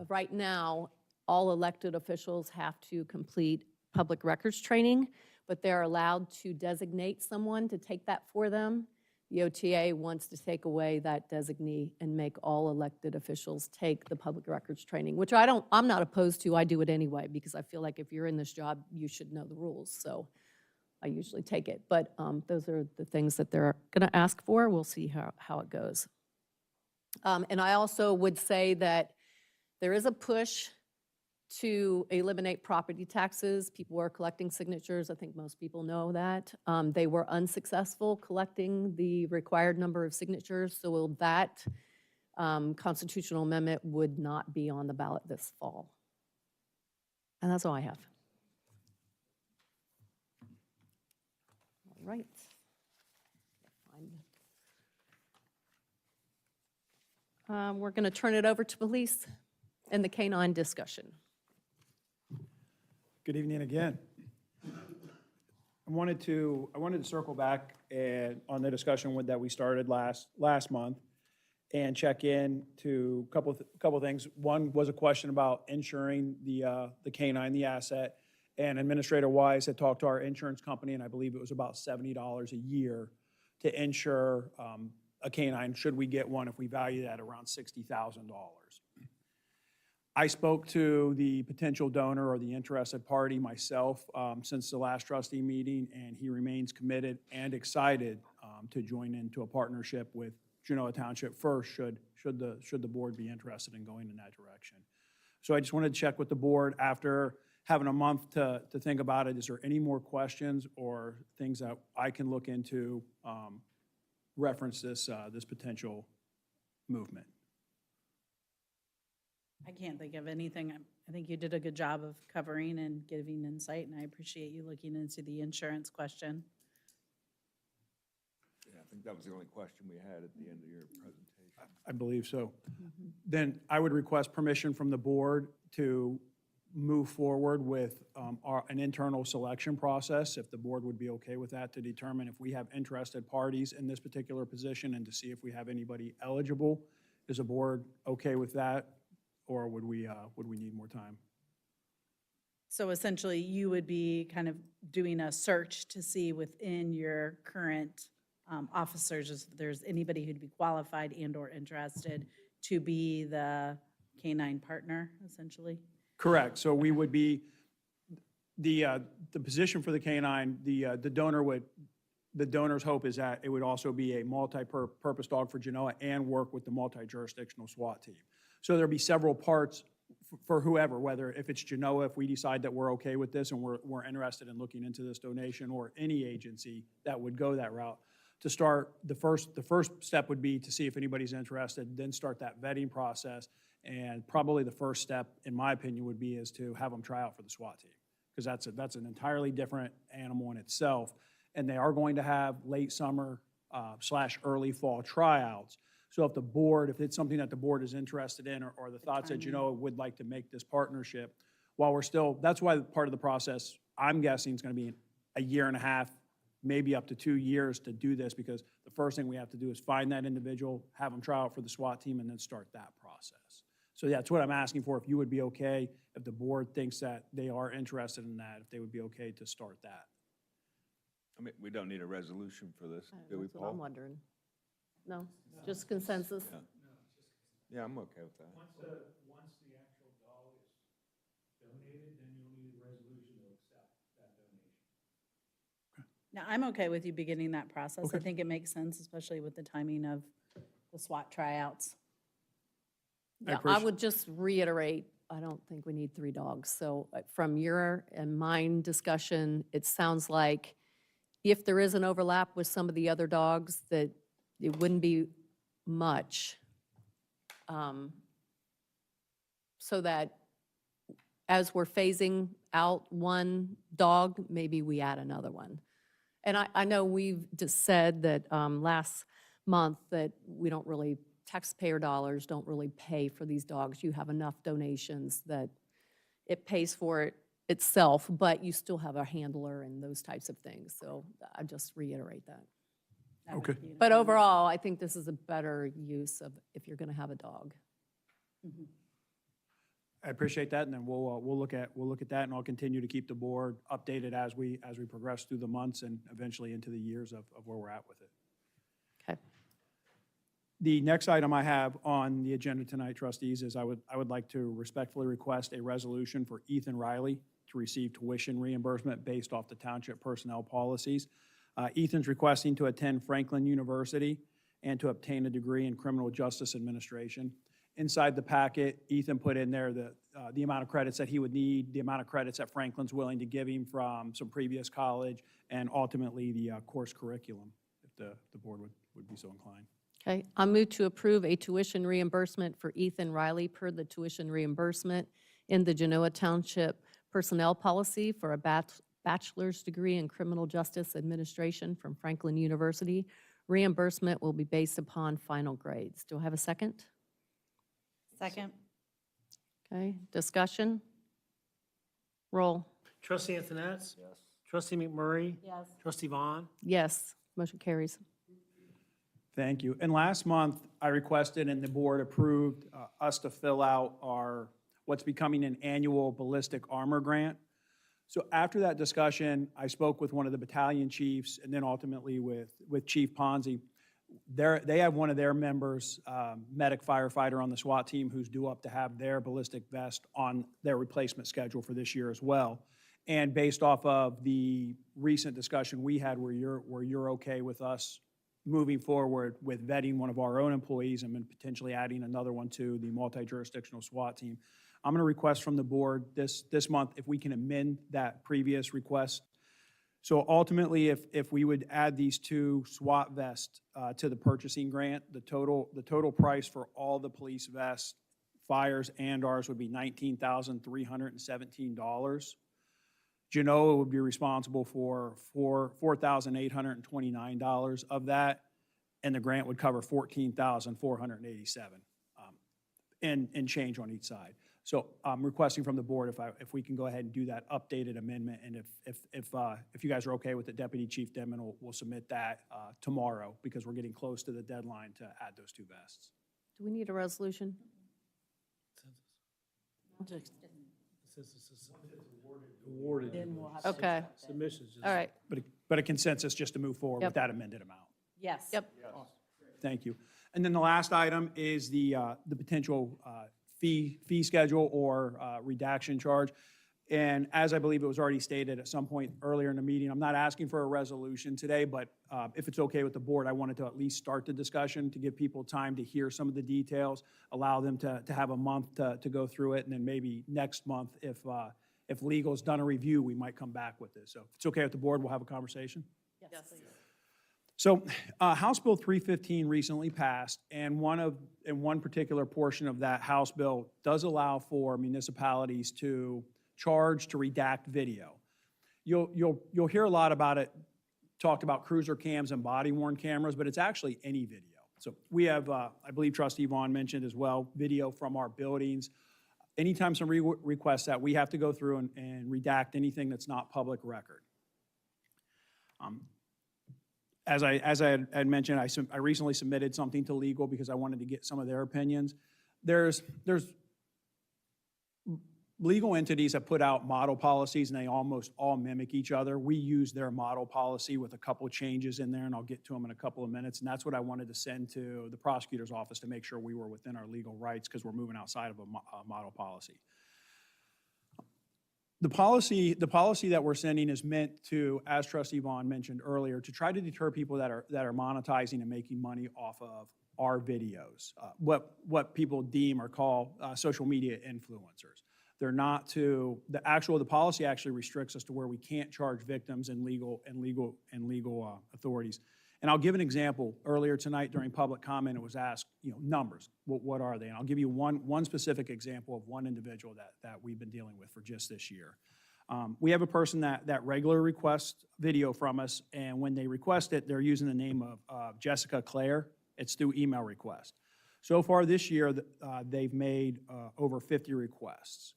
right now, all elected officials have to complete public records training, but they're allowed to designate someone to take that for them. The OTA wants to take away that designee and make all elected officials take the public records training, which I'm not opposed to. I do it anyway because I feel like if you're in this job, you should know the rules. So I usually take it. But those are the things that they're going to ask for. We'll see how it goes. And I also would say that there is a push to eliminate property taxes. People are collecting signatures. I think most people know that. They were unsuccessful collecting the required number of signatures, so that constitutional amendment would not be on the ballot this fall. And that's all I have. All right. We're going to turn it over to police and the canine discussion. Good evening again. I wanted to circle back on the discussion that we started last month and check in to a couple things. One was a question about insuring the canine, the asset, and Administrator Wise had talked to our insurance company, and I believe it was about $70 a year to insure a canine, should we get one, if we value that around $60,000. I spoke to the potential donor or the interested party myself since the last trustee meeting, and he remains committed and excited to join into a partnership with Genoa Township First, should the board be interested in going in that direction. So I just wanted to check with the board after having a month to think about it. Is there any more questions or things that I can look into reference this potential movement? I can't think of anything. I think you did a good job of covering and giving insight, and I appreciate you looking into the insurance question. Yeah, I think that was the only question we had at the end of your presentation. I believe so. Then I would request permission from the board to move forward with an internal selection process, if the board would be okay with that, to determine if we have interested parties in this particular position and to see if we have anybody eligible. Is the board okay with that, or would we need more time? So essentially, you would be kind of doing a search to see within your current officers if there's anybody who'd be qualified and/or interested to be the canine partner, essentially? Correct. So we would be, the position for the canine, the donor's hope is that it would also be a multi-purpose dog for Genoa and work with the multi-jurisdictional SWAT team. So there'll be several parts for whoever, whether if it's Genoa, if we decide that we're okay with this and we're interested in looking into this donation, or any agency that would go that route. To start, the first step would be to see if anybody's interested, then start that vetting process. And probably the first step, in my opinion, would be is to have them try out for the SWAT team, because that's an entirely different animal in itself. And they are going to have late summer / early fall tryouts. So if it's something that the board is interested in, or the thoughts that Genoa would like to make this partnership, that's why part of the process, I'm guessing, is going to be a year and a half, maybe up to 2 years to do this, because the first thing we have to do is find that individual, have them try out for the SWAT team, and then start that process. So that's what I'm asking for, if you would be okay, if the board thinks that they are interested in that, if they would be okay to start that. I mean, we don't need a resolution for this, do we, That's what I'm Paul? wondering. No, just consensus? Yeah, I'm okay with that. Once the actual dog is donated, then you'll need a resolution to accept that donation. Now, I'm okay with you beginning that process. I Okay. think it makes sense, especially with the timing of the SWAT tryouts. Yeah, I would just reiterate, I don't think we need 3 dogs. So from your and mine discussion, it sounds like if there is an overlap with some of the other dogs, that it wouldn't be much. So that as we're phasing out one dog, maybe we add another one. And I know we've just said that last month that we don't really, taxpayer dollars don't really pay for these dogs. You have enough donations that it pays for it itself, but you still have a handler and those types of things. So I just reiterate that. Okay. But overall, I think this is a better use of if you're going to have a dog. I appreciate that, and then we'll look at that, and I'll continue to keep the board updated as we progress through the months and eventually into the years of where we're at with it. Okay. The next item I have on the agenda tonight, trustees, is I would like to respectfully request a resolution for Ethan Riley to receive tuition reimbursement based off the township personnel policies. Ethan's requesting to attend Franklin University and to obtain a degree in criminal justice administration. Inside the packet, Ethan put in there the amount of credits that he would need, the amount of credits that Franklin's willing to give him from some previous college, and ultimately the course curriculum, if the board would be so inclined. Okay, I move to approve a tuition reimbursement for Ethan Riley per the tuition reimbursement in the Genoa Township personnel policy for a bachelor's degree in criminal justice administration from Franklin University. Reimbursement will be based upon final grades. Do I have a second? Second. Okay, discussion? Roll. Trustee Antonetts? Yes. Trustee McMurray? Yes. Trustee Vaughn? Yes, motion carries. Thank you. And last month, I requested and the board approved us to fill out what's becoming an annual ballistic armor grant. So after that discussion, I spoke with one of the battalion chiefs and then ultimately with Chief Ponzi. they have one of their members, medic firefighter on the SWAT team, who's due up to have their ballistic vest on their replacement schedule for this year as well. And based off of the recent discussion we had where you're okay with us moving forward with vetting one of our own employees and then potentially adding another one to the multi-jurisdictional SWAT team, I'm going to request from the board this month if we can amend that previous request. So ultimately, if we would add these 2 SWAT vests to the purchasing grant, the total price for all the police vests, fires and ours would be $19,317. Genoa would be responsible for $4,829 of that, and the grant would cover $14,487 and change on each side. So I'm requesting from the board if we can go ahead and do that updated amendment, and if you guys are okay with it, Deputy Chief Denman will submit that tomorrow because we're getting close to the deadline to add those 2 vests. Do we need a resolution? Okay. Submissions. All right. But a consensus just to move forward Yep. with that amended amount. Yes. Yep. Thank you. And then the last item is the potential fee schedule or redaction charge. And as I believe it was already stated at some point earlier in the meeting, I'm not asking for a resolution today, but if it's okay with the board, I wanted to at least start the discussion to give people time to hear some of the details, allow them to have a month to go through it, and then maybe next month, if legal's done a review, we might come back with this. So if it's okay with the board, we'll have a conversation. Yes, please. So House Bill 315 recently passed, and one particular portion of that House bill does allow for municipalities to charge to redact video. You'll hear a lot about it, talked about cruiser cams and body-worn cameras, but it's actually any video. So we have, I believe Trustee Vaughn mentioned as well, video from our buildings. Anytime somebody requests that, we have to go through and redact anything that's not public record. As I had mentioned, I recently submitted something to legal because I wanted to get some of their opinions. There's legal entities have put out model policies, and they almost all mimic each other. We use their model policy with a couple of changes in there, and I'll get to them in a couple of minutes. And that's what I wanted to send to the prosecutor's office to make sure we were within our legal rights because we're moving outside of a model policy. The policy that we're sending is meant to, as Trustee Vaughn mentioned earlier, to try to deter people that are monetizing and making money off of our videos, what people deem or call social media influencers. They're not to the policy actually restricts us to where we can't charge victims and legal authorities. And I'll give an example. Earlier tonight during public comment, it was asked, numbers. What are they? And I'll give you one specific example of one individual that we've been dealing with for just this year. We have a person that regularly requests video from us, and when they request it, they're using the name of Jessica Claire. It's through email request. So far this year, they've made over 50 requests.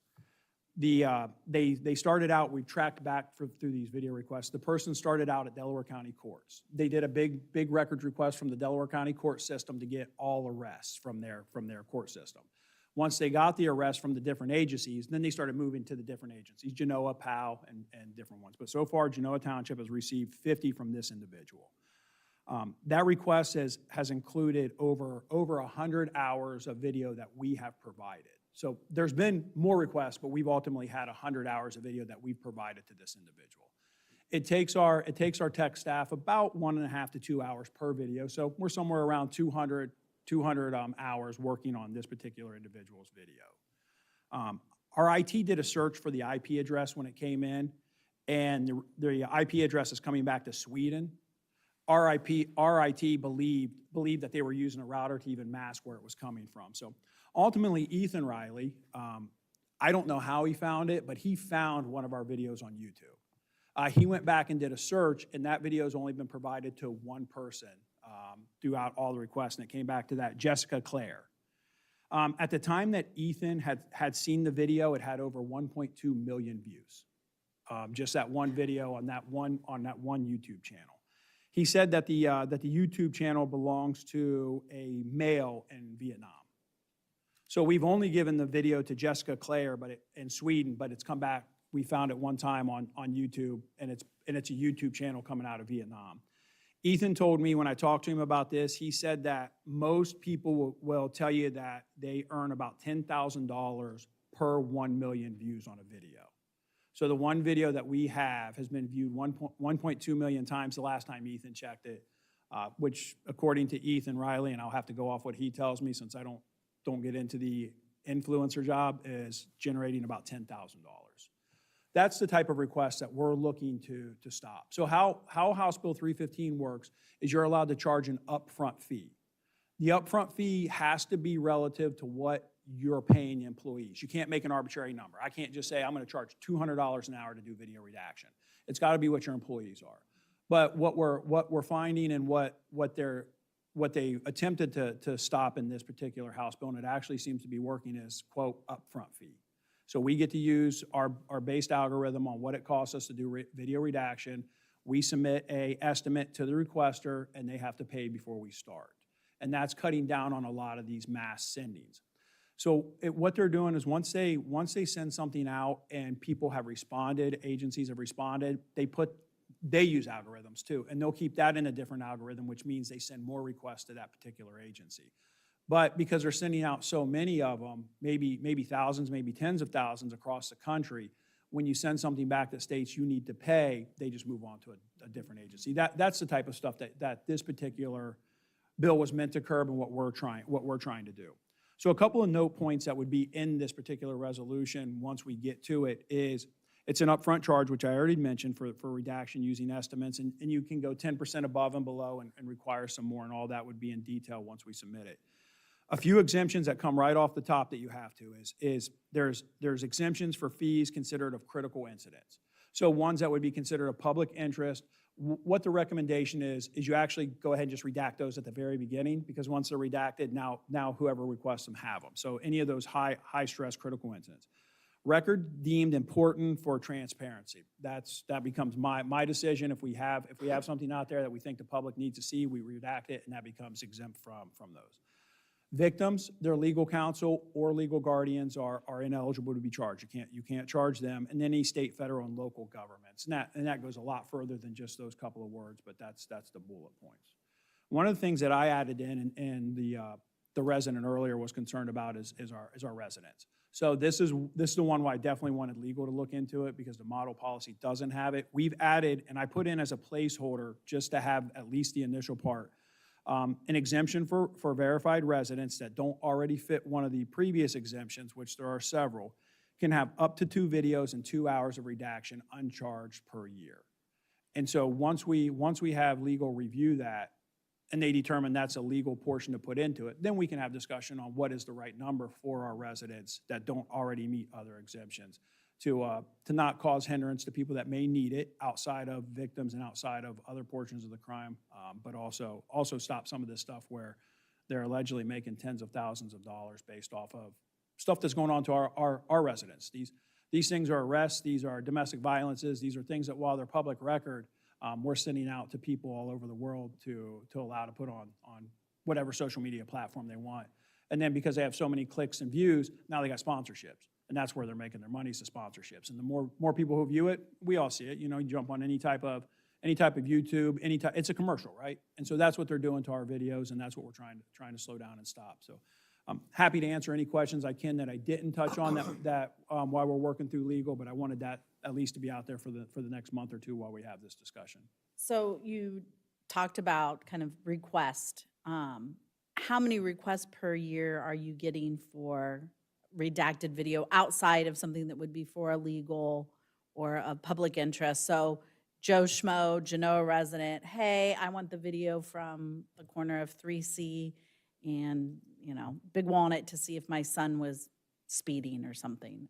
They started out, we've tracked back through these video requests. The person started out at Delaware County Courts. They did a big records request from the Delaware County court system to get all arrests from their court system. Once they got the arrests from the different agencies, then they started moving to the different agencies, Genoa, POW, and different ones. But so far, Genoa Township has received 50 from this individual. That request has included over 100 hours of video that we have provided. So there's been more requests, but we've ultimately had 100 hours of video that we've provided to this individual. It takes our tech staff about 1.5 to 2 hours per video. So we're somewhere around 200 hours working on this particular individual's video. Our IT did a search for the IP address when it came in, and the IP address is coming back to Sweden. Our IT believed that they were using a router to even mask where it was coming from. So ultimately, Ethan Riley, I don't know how he found it, but he found one of our videos on YouTube. He went back and did a search, and that video has only been provided to one person throughout all the requests, and it came back to that, Jessica Claire. At the time that Ethan had seen the video, it had over 1.2 million views. Just that one video on that one YouTube channel. He said that the YouTube channel belongs to a male in Vietnam. So we've only given the video to Jessica Claire in Sweden, but it's come back. We found it one time on YouTube, and it's a YouTube channel coming out of Vietnam. Ethan told me when I talked to him about this, he said that most people will tell you that they earn about $10,000 per 1 million views on a video. So the one video that we have has been viewed 1.2 million times the last time Ethan checked it, which according to Ethan Riley, and I'll have to go off what he tells me since I don't get into the influencer job, is generating about $10,000. That's the type of request that we're looking to stop. So how House Bill 315 works is you're allowed to charge an upfront fee. The upfront fee has to be relative to what you're paying employees. You can't make an arbitrary number. I can't just say, I'm going to charge $200 an hour to do video redaction. It's got to be what your employees are. But what we're finding and what they attempted to stop in this particular House bill, and it actually seems to be working, is, quote, upfront fee. So we get to use our based algorithm on what it costs us to do video redaction. We submit a estimate to the requester, and they have to pay before we start. And that's cutting down on a lot of these mass sendings. So what they're doing is once they send something out and people have responded, agencies have responded, they use algorithms too, and they'll keep that in a different algorithm, which means they send more requests to that particular agency. But because they're sending out so many of them, maybe thousands, maybe tens of thousands across the country, when you send something back that states you need to pay, they just move on to a different agency. That's the type of stuff that this particular bill was meant to curb and what we're trying to do. So a couple of note points that would be in this particular resolution once we get to it is it's an upfront charge, which I already mentioned, for redaction using estimates, and you can go 10% above and below and require some more, and all that would be in detail once we submit it. A few exemptions that come right off the top that you have to is there's exemptions for fees considered of critical incidents. So ones that would be considered of public interest. What the recommendation is you actually go ahead and just redact those at the very beginning, because once they're redacted, now whoever requests them have them. So any of those high stress critical incidents. Record deemed important for transparency. That becomes my decision. If we have something out there that we think the public needs to see, we redact it, and that becomes exempt from those. Victims, their legal counsel or legal guardians are ineligible to be charged. You can't charge them, and any state, federal, and local governments. And that goes a lot further than just those couple of words, but that's the bullet points. One of the things that I added in, and the resident earlier was concerned about is our residents. So this is the one where I definitely wanted legal to look into it, because the model policy doesn't have it. We've added, and I put in as a placeholder just to have at least the initial part, an exemption for verified residents that don't already fit one of the previous exemptions, which there are several, can have up to 2 videos and 2 hours of redaction uncharged per year. And so once we have legal review that, and they determine that's a legal portion to put into it, then we can have discussion on what is the right number for our residents that don't already meet other exemptions, to not cause hindrance to people that may need it outside of victims and outside of other portions of the crime, but also stop some of this stuff where they're allegedly making tens of thousands of dollars based off of stuff that's going on to our residents. These things are arrests, these are domestic violences, these are things that, while they're public record, we're sending out to people all over the world to allow to put on whatever social media platform they want. And then because they have so many clicks and views, now they got sponsorships. And that's where they're making their money, is the sponsorships. And the more people who view it, we all see it. You jump on any type of YouTube, it's a commercial, right? And so that's what they're doing to our videos, and that's what we're trying to slow down and stop. So I'm happy to answer any questions I can that I didn't touch on while we're working through legal, but I wanted that at least to be out there for the next month or two while we have this discussion. So you talked about kind of request. How many requests per year are you getting for redacted video outside of something that would be for a legal or a public interest? So Joe Schmo, Genoa resident, hey, I want the video from the corner of 3C and, Big Walnut to see if my son was speeding or something.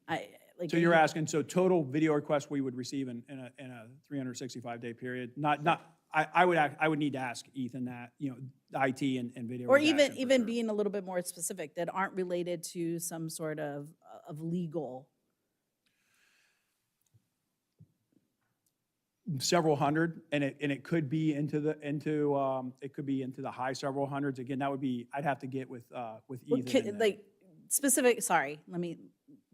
So you're asking, total video requests we would receive in a 365-day period? I would need to ask Ethan that, IT and video. Or even being a little bit more specific, that aren't related to some sort of legal. Several hundred, and it could be into the high several hundreds. Again, that would be, I'd have to get with Ethan. Sorry, let me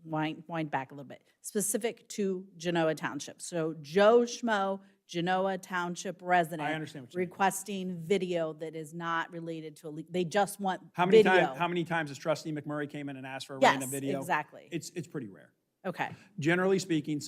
wind back a little bit. Specific to Genoa Township. So Joe Schmo, Genoa Township resident. I understand what you're saying. Requesting video that is not related to, they just want How many video. times, how many times has trustee McMurray came in and asked for a Yes, random video? exactly. It's pretty rare. Okay, Generally speaking,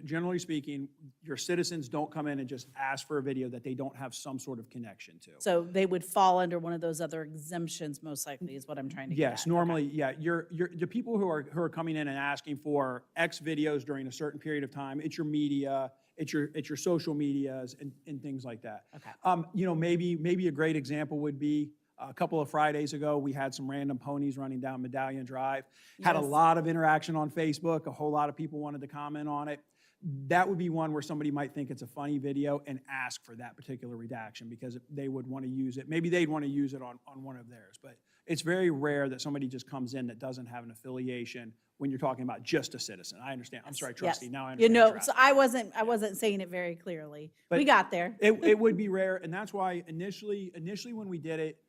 generally speaking, your citizens don't come in and just ask for a video that they don't have some sort of connection to. so they would fall under one of those other exemptions, most likely, is what I'm trying to get at. Yes, normally, yeah, the people who are coming in and asking for X videos during a certain period of time, it's your media, it's your social medias and things like that. Okay. You know, maybe a great example would be a couple of Fridays ago, we had some random ponies running down Medallion Drive. Had a Yes. lot of interaction on Facebook, a whole lot of people wanted to comment on it. That would be one where somebody might think it's a funny video and ask for that particular redaction because they would want to use it. Maybe they'd want to use it on one of theirs, but it's very rare that somebody just comes in that doesn't have an affiliation when you're talking about just a citizen. I understand. I'm sorry, trustee, Yes. now I You understand. know, your so ask. I wasn't saying it very clearly. But We got there. It would be rare, and that's why initially when we did it,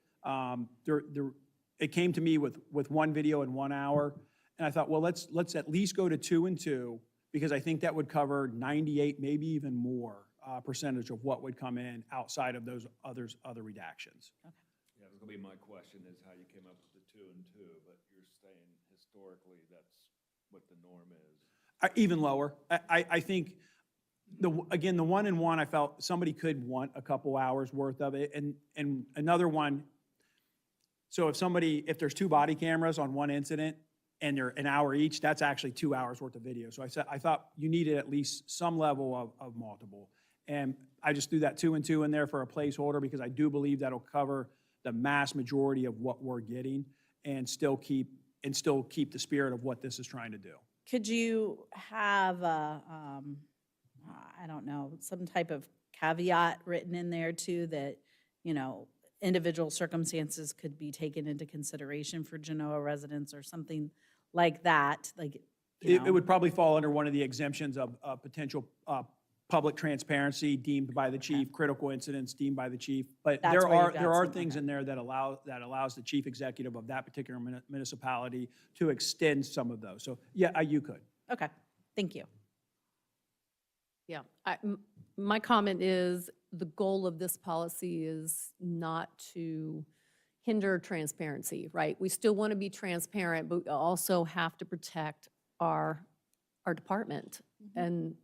it came to me with one video in 1 hour, and I thought, well, let's at least go to 2 and 2, because I think that would cover 98, maybe even more percentage of what would come in outside of those other redactions. Yeah, it was gonna be my question is how you came up with the 2 and 2, but you're saying historically that's what the norm is. Even lower. I think, the 1 and 1, I felt somebody could want a couple hours worth of it, and another one, so if there's 2 body cameras on one incident and they're an hour each, that's actually 2 hours worth of video. So I thought you needed at least some level of multiple. And I just threw that 2 and 2 in there for a placeholder because I do believe that'll cover the mass majority of what we're getting and still keep the spirit of what this is trying to do. Could you have a, I don't know, some type of caveat written in there too that, you know, individual circumstances could be taken into consideration for Genoa residents or something like that, like, you know? It would probably fall under one of the exemptions of potential public transparency deemed by the chief, critical incidents deemed by the chief. But That's there where are you've got there are some, things in there that allows the chief executive of that particular municipality to extend some of those. So yeah, you could. Okay, thank you. Yeah, my comment is, the goal of this policy is not to hinder transparency, right? We still want to be transparent, but we also have to protect our department. And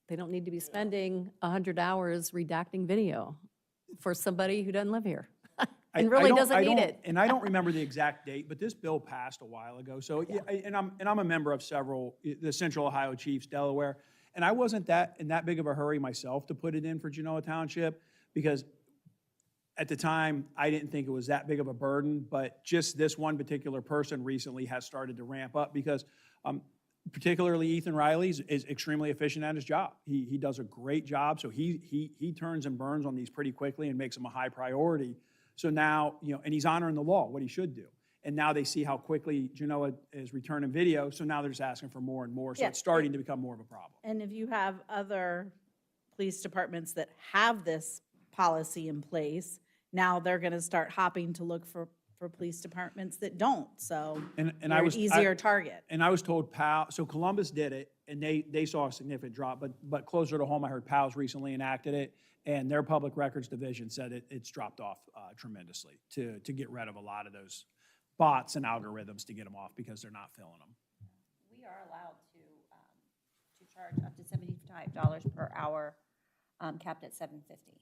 they don't need to be spending 100 hours redacting video for somebody who doesn't live here and really doesn't need it. And I don't remember the exact date, but this bill passed a while ago. So, yeah, and I'm a member of several, the Central Ohio Chiefs, Delaware, and I wasn't in that big of a hurry myself to put it in for Genoa Township because at the time, I didn't think it was that big of a burden, but just this one particular person recently has started to ramp up because particularly Ethan Riley is extremely efficient at his job. He does a great job, so he turns and burns on these pretty quickly and makes them a high priority. So now, you know, and he's honoring the law, what he should do. And now they see how quickly Genoa is returning video, so now they're just asking for more and more. So Yeah. it's starting to become more of a problem. And if you have other police departments that have this policy in place, now they're gonna start hopping to look for police departments that don't, so And you're I an was easier target. And I was told Powell, so Columbus did it, and they saw a significant drop, but closer to home, I heard Powell's recently enacted it, and their public records division said it's dropped off tremendously to get rid of a lot of those bots and algorithms to get them off because they're not filling them. We are allowed to charge up to $75 per hour, capped at $750.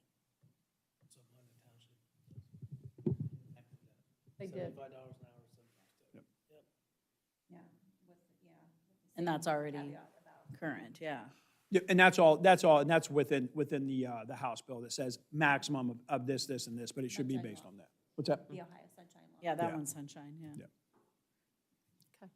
They did. Yeah, And that's already current, yeah. Yeah, and that's all, and that's within the House bill that says maximum of this, and this, but it should be based on that. What's that? The Ohio Sunshine Law. Yeah, that Yeah. one's sunshine, yeah. Yeah.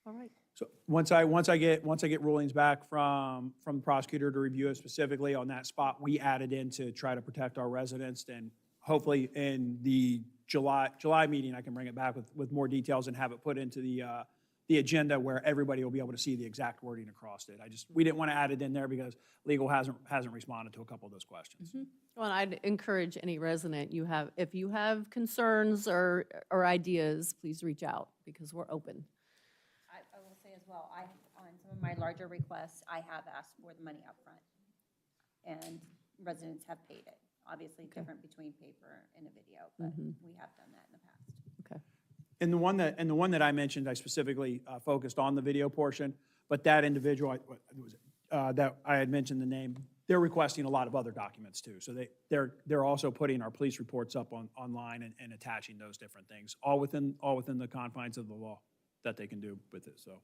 All right. So once I get rulings back from the prosecutor to review it specifically on that spot, we added in to try to protect our residents, and hopefully in the July meeting, I can bring it back with more details and have it put into the agenda where everybody will be able to see the exact wording across it. We didn't want to add it in there because legal hasn't responded to a couple of those questions. Well, I'd encourage any resident if you have concerns or ideas, please reach out because we're open. I will say as well, on some of my larger requests, I have asked for the money up front. and residents have paid it. Obviously, different between paper and a video, but we have done that in the past. Okay. And the one that I mentioned, I specifically focused on the video portion, but that individual, that I had mentioned the name, they're requesting a lot of other documents too. So they're also putting our police reports up online and attaching those different things, all within the confines of the law that they can do with it. So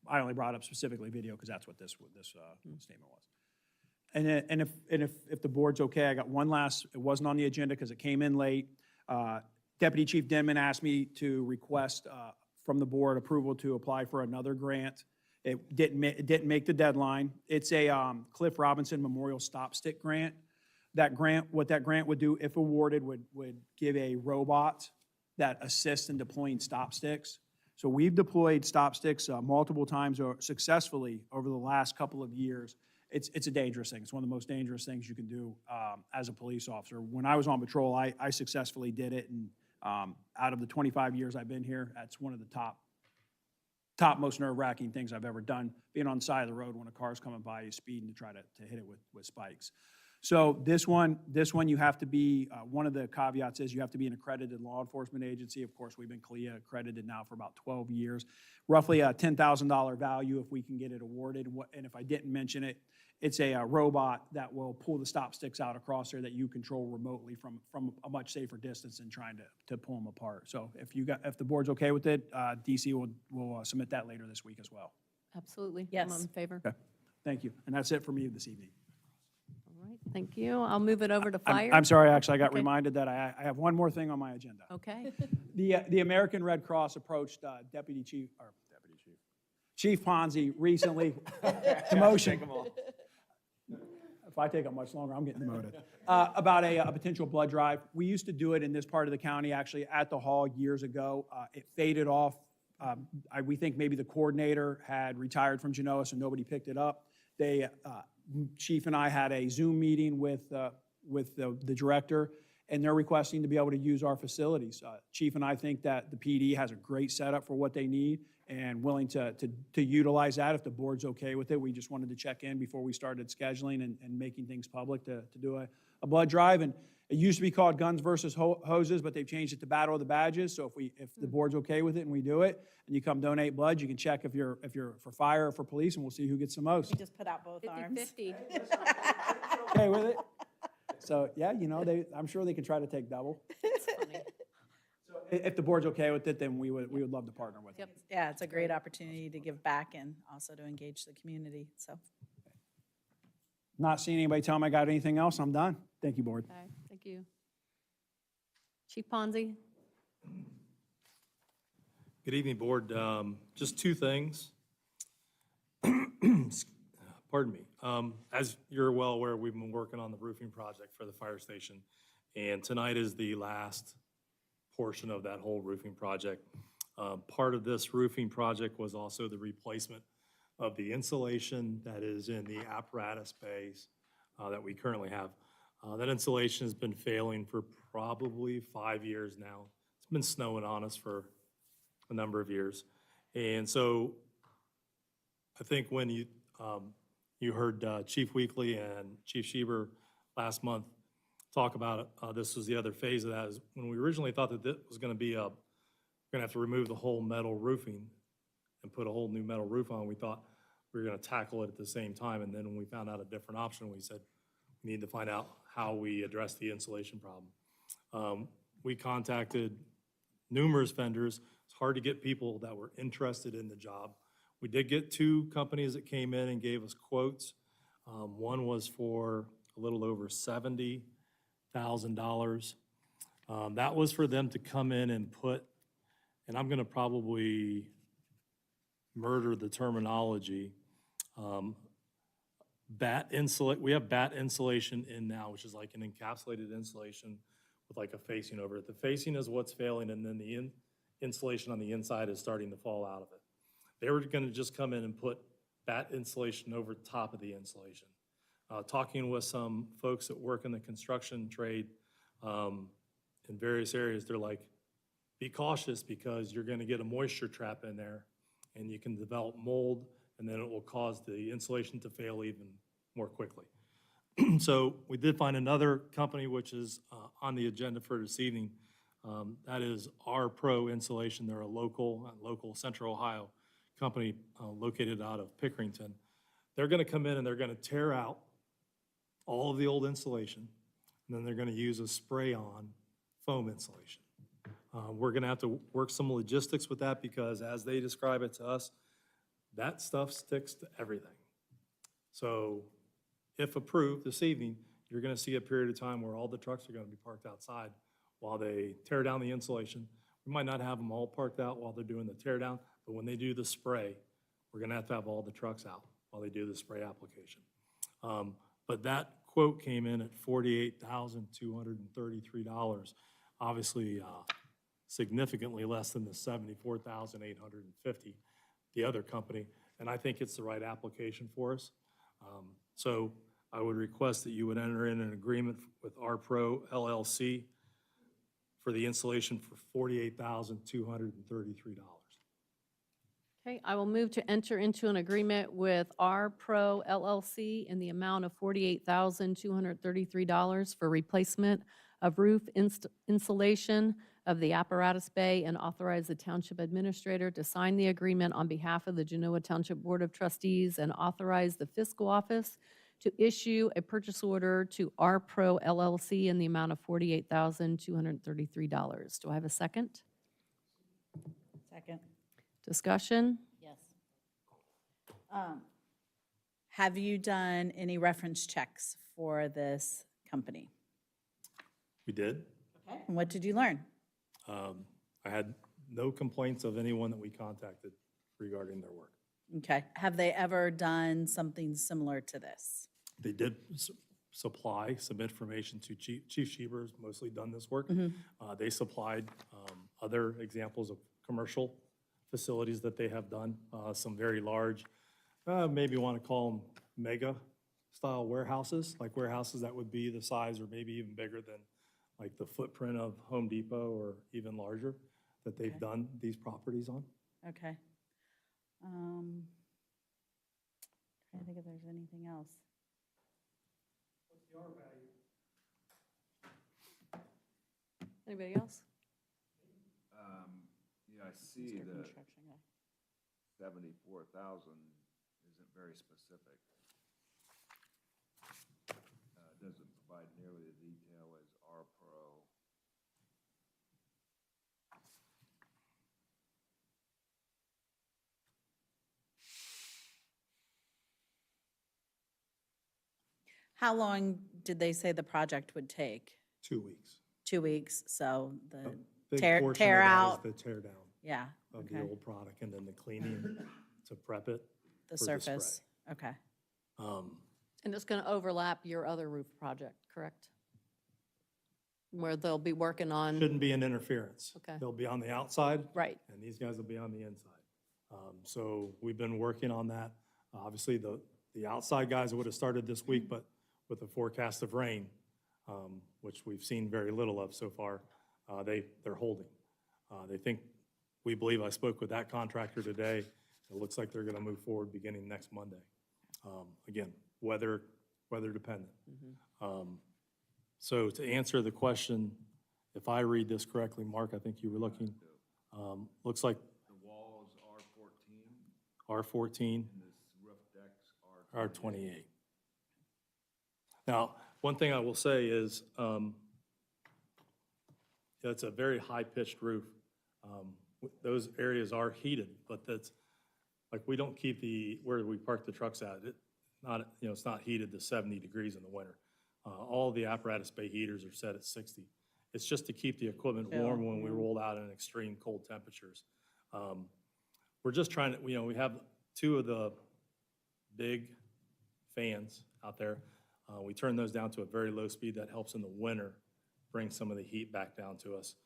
I only brought up specifically video because that's what this statement was. And if the board's okay, I got one last, it wasn't on the agenda because it came in late. Deputy Chief Denman asked me to request from the board approval to apply for another grant. It didn't make the deadline. It's a Cliff Robinson Memorial Stop Stick Grant. What that grant would do, if awarded, would give a robot that assists in deploying stop sticks. So we've deployed stop sticks multiple times successfully over the last couple of years. It's a dangerous thing. It's one of the most dangerous things you can do as a police officer. When I was on patrol, I successfully did it, and out of the 25 years I've been here, that's one of the top most nerve-wracking things I've ever done, being on the side of the road when a car's coming by you speeding to try to hit it with spikes. So this one you have to be, one of the caveats is you have to be an accredited law enforcement agency. Of course, we've been CLIA accredited now for about 12 years. Roughly a $10,000 value if we can get it awarded. And if I didn't mention it, it's a robot that will pull the stop sticks out across there that you control remotely from a much safer distance than trying to pull them apart. So if the board's okay with it, DC will submit that later this week as well. Absolutely. Yes. I'm in favor. Okay. Thank you. And that's it for me this evening. All right, thank you. I'll move it over to fire. I'm sorry, actually, I got Okay. reminded that I have one more thing on my agenda. Okay. The American Red Cross approacted Chief Ponzi recently, demotion. If I take up much longer, I'm getting demoted. About a potential blood drive. We used to do it in this part of the county, actually at the hall years ago. It faded off. We think maybe the coordinator had retired from Genoa, so nobody picked it up. Chief and I had a Zoom meeting with the director, and they're requesting to be able to use our facilities. Chief and I think that the PD has a great setup for what they need and willing to utilize that if the board's okay with it. We just wanted to check in before we started scheduling and making things public to do a blood drive. And it used to be called Guns versus Hoses, but they've changed it to Battle of the Badges. So if the board's okay with it and we do it, and you come donate blood, you can check if you're for fire or for police, and we'll see who gets the most. We just put out both arms. 50-50. Okay with it? So, yeah, I'm sure they can try to take double. It's funny. If the board's okay with it, then we would love to partner with them. Yep. Yeah, it's a great opportunity to give back and also to engage the community, so. Not seeing anybody tell me I got anything else, I'm done. Thank you, board. Okay, thank you. Chief Ponzi? Good evening, board. Just two things. Pardon me. As you're well aware, we've been working on the roofing project for the fire station, and tonight is the last portion of that whole roofing project. Part of this roofing project was also the replacement of the insulation that is in the apparatus bays that we currently have. That insulation has been failing for probably 5 years now. It's been snowing on us for a number of years. And so I think when you heard Chief Weekly and Chief Schieber last month talk about it, this was the other phase of that, is when we originally thought that this was going to be we're going to have to remove the whole metal roofing and put a whole new metal roof on, we thought we were going to tackle it at the same time. And then when we found out a different option, we said we need to find out how we address the insulation problem. We contacted numerous vendors. It's hard to get people that were interested in the job. We did get 2 companies that came in and gave us quotes. One was for a little over $70,000. That was for them to come in and put, and I'm gonna probably murder the terminology, we have bat insulation in now, which is like an encapsulated insulation with like a facing over it. The facing is what's failing, and then the insulation on the inside is starting to fall out of it. They were gonna just come in and put bat insulation over top of the insulation. Talking with some folks that work in the construction trade in various areas, they're like, be cautious because you're gonna get a moisture trap in there and you can develop mold, and then it will cause the insulation to fail even more quickly. So we did find another company which is on the agenda for this evening. That is R Pro Insulation. They're a local Central Ohio company located out of Pickerington. They're going to come in and they're going to tear out all of the old insulation, and then they're going to use a spray-on foam insulation. We're going to have to work some logistics with that because as they describe it to us, that stuff sticks to everything. So if approved this evening, you're going to see a period of time where all the trucks are going to be parked outside while they tear down the insulation. We might not have them all parked out while they're doing the tear down, but when they do the spray, we're going to have all the trucks out while they do the spray application. But that quote came in at $48,233, obviously significantly less than the $74,850, the other company, and I think it's the right application for us. So I would request that you would enter in an agreement with R Pro LLC for the installation for $48,233. Okay, I will move to enter into an agreement with R Pro LLC in the amount of $48,233 for replacement of roof insulation of the apparatus bay and authorize the township administrator to sign the agreement on behalf of the Genoa Township Board of Trustees and authorize the fiscal office to issue a purchase order to R Pro LLC in the amount of $48,233. Do I have a second? Second. Discussion? Yes. Have you done any reference checks for this company? We did. Okay. And what did you learn? I had no complaints of anyone that we contacted regarding their work. Okay. Have they ever done something similar to this? They did supply some information to Chief Schieber's mostly done this work. They supplied other examples of commercial facilities that they have done, some very large, maybe you want to call them mega style warehouses, like warehouses that would be the size or maybe even bigger than like the footprint of Home Depot or even larger that they've done these properties on. Okay. Trying to think if there's anything else. What's the R value? Anybody else? Yeah, I see Mr. the Construction guy. 74,000 isn't very specific. Doesn't provide nearly the detail as R Pro. How long did they say the project would take? 2 weeks. 2 weeks, so the Big tear portion of that out, is the tear down yeah, of the okay. old product and then the cleaning to prep it The for surface, spray. okay. And it's going to overlap your other roof project, correct? Where they'll be working on, Shouldn't be an interference. Okay. They'll be on the outside. right, And these guys will be on the inside. So we've been working on that. Obviously, the outside guys would have started this week, but with the forecast of rain, which we've seen very little of so far, they're holding. We believe, I spoke with that contractor today. It looks like they're going to move forward beginning next Monday. Again, weather dependent. So to answer the question, if I read this correctly, Mark, I think you were looking, looks like The wall is R14, R14, and this roof deck's R28. R28. Now, one thing I will say is, it's a very high-pitched roof. Those areas are heated, but that's, like, we don't keep where we park the trucks at, it's not heated to 70 degrees in the winter. All the apparatus bay heaters are set at 60. It's just to keep the equipment warm when we roll out in extreme cold temperatures. We're just trying to, we have two of the big fans out there. We turn those down to a very low speed. That helps in the winter, bring some of the heat back down to us.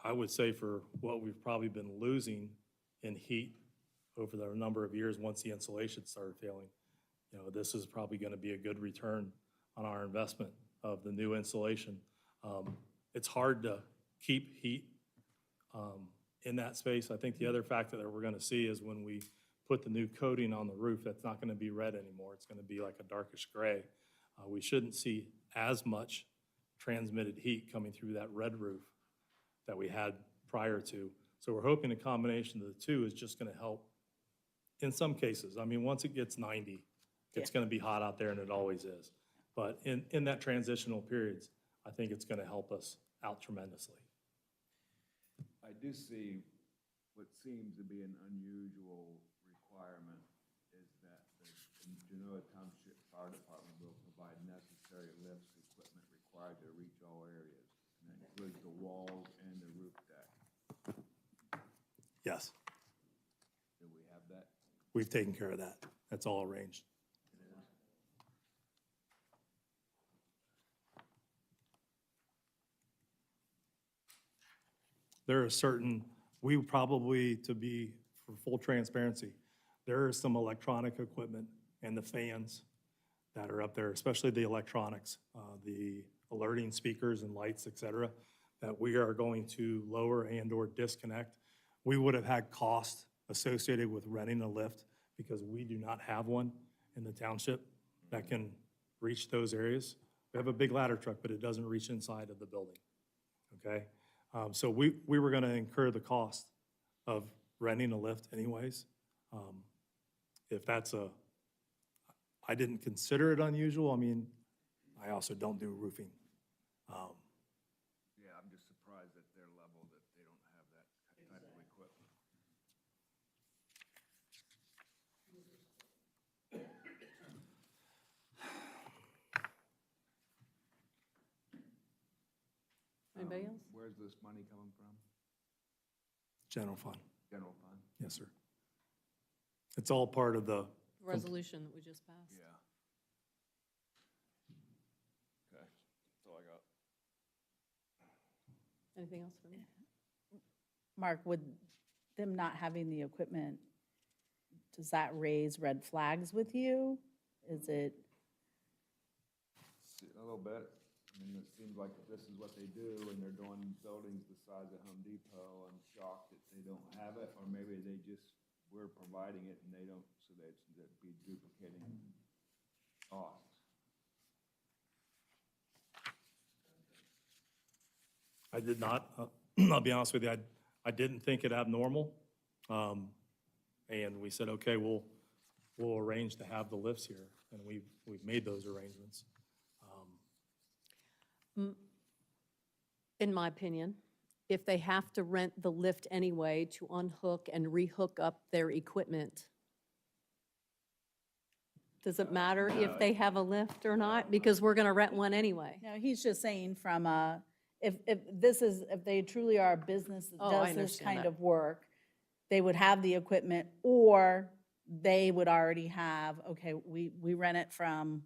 I would say for what we've probably been losing in heat over the number of years once the insulation started failing, this is probably going to be a good return on our investment of the new insulation. It's hard to keep heat in that space. I think the other factor that we're going to see is when we put the new coating on the roof, that's not gonna be red anymore. It's gonna be like a darkish gray. We shouldn't see as much transmitted heat coming through that red roof that we had prior to. So we're hoping a combination of the two is just gonna help in some cases. I mean, once it gets 90, it's gonna be hot out there, and it always is. But in that transitional periods, I think it's gonna help us out tremendously. I do see what seems to be an unusual requirement is that the Genoa Township Fire Department will provide necessary lifts, equipment required to reach all areas. And that includes the walls and the roof deck. Yes, Do we have that? we've taken care of that. That's all arranged. There are certain, we probably, to be, for full transparency, there is some electronic equipment and the fans that are up there, especially the electronics, the alerting speakers and lights, et cetera, that we are going to lower and/or disconnect. We would have had cost associated with renting a lift because we do not have one in the township that can reach those areas. We have a big ladder truck, but it doesn't reach inside of the building, okay? So we were gonna incur the cost of renting a lift anyways. If that's I didn't consider it unusual. I mean, I also don't do roofing. Yeah, I'm just surprised at their level that they don't have that type of equipment. Anybody else? Where's this money coming from? General fund, General fund? yes, sir. It's all part of the, Resolution that we just passed. Yeah. Okay, that's all I got. Anything else for me? Mark, would them not having the equipment, does that raise red flags with you? Is it, A little bit. I mean, it seems like this is what they do, and they're doing buildings the size of Home Depot. I'm shocked that they don't have it, or maybe they just, we're providing it and they don't, so they'd be duplicating costs. I did not, I'll be honest with you, I didn't think it abnormal. And we said, okay, we'll arrange to have the lifts here, and we've made those arrangements. In my opinion, if they have to rent the lift anyway to unhook and rehook up their equipment, does it matter if they have a lift or not? Because we're gonna rent one anyway. no, he's just saying from a, if they truly are a business that Oh, I does this understand kind that. of work, they would have the equipment, or they would already have, okay, we rent it from,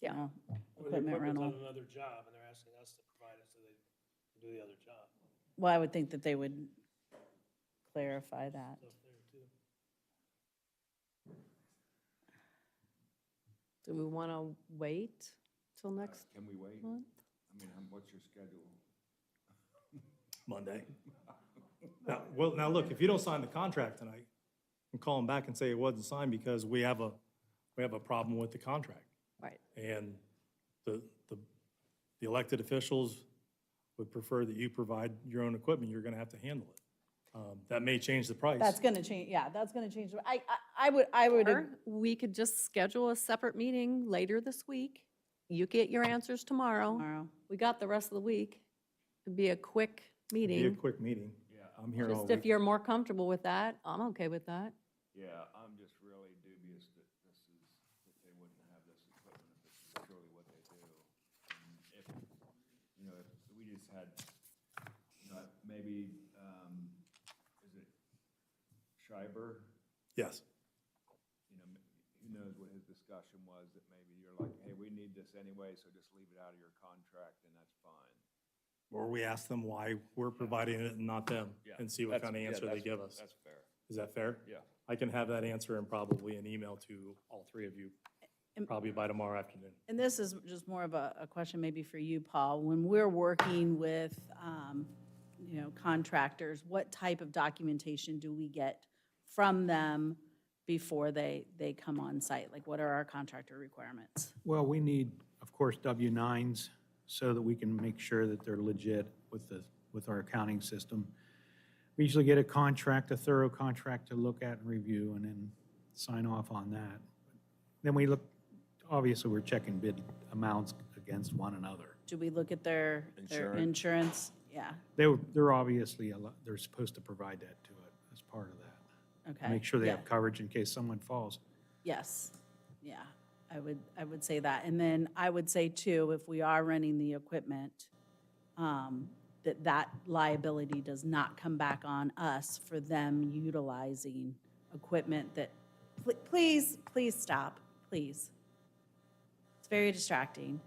you know, equipment rental. another job, and they're asking us to provide it so they can do the other job. Well, I would think that they would clarify that. Do we wanna wait till next Can we wait? month? I mean, what's your schedule? Monday. Now, look, if you don't sign the contract tonight, and call them back and say it wasn't signed because we have a problem with the contract. Right. And the elected officials would prefer that you provide your own equipment, you're gonna have to handle it. That may change the price. That's gonna change, yeah, that's gonna change. I would, Or we could just schedule a separate meeting later this week. You get your answers tomorrow. We got the rest of the week. It'd be a quick Be a meeting. quick meeting. Yeah. I'm here all Just if week. you're more comfortable with that, I'm okay with that. Yeah, I'm just really dubious that that they wouldn't have this equipment if this is truly what they do. And if, if we just had, maybe, is it Schreiber? Yes. Who knows what his discussion was, that maybe you're like, hey, we need this anyway, so just leave it out of your contract and that's fine. Or we ask them why we're providing it and not them, Yeah, and see what that's- kind of yeah, answer they that's- give us. That's fair. Is that fair? Yeah. I can have that answer and probably an email to all three of you, probably by tomorrow afternoon. and this is just more of a question maybe for you, Paul. When we're working with, contractors, what type of documentation do we get from them before they come on site? Like, what are our contractor requirements? Well, we need, of course, W-9s so that we can make sure that they're legit with our accounting system. We usually get a thorough contract to look at and review and then sign off on that. Then we look, obviously, we're checking bid amounts against one another. Do we look at their insurance? Yeah, They're obviously, they're supposed to provide that to it as part of that. okay. Make sure they Yeah. have coverage in case someone falls. Yes, yeah, I would say that. And then I would say too, if we are renting the equipment, that liability does not come back on us for them utilizing equipment that, please stop, please. It's very distracting.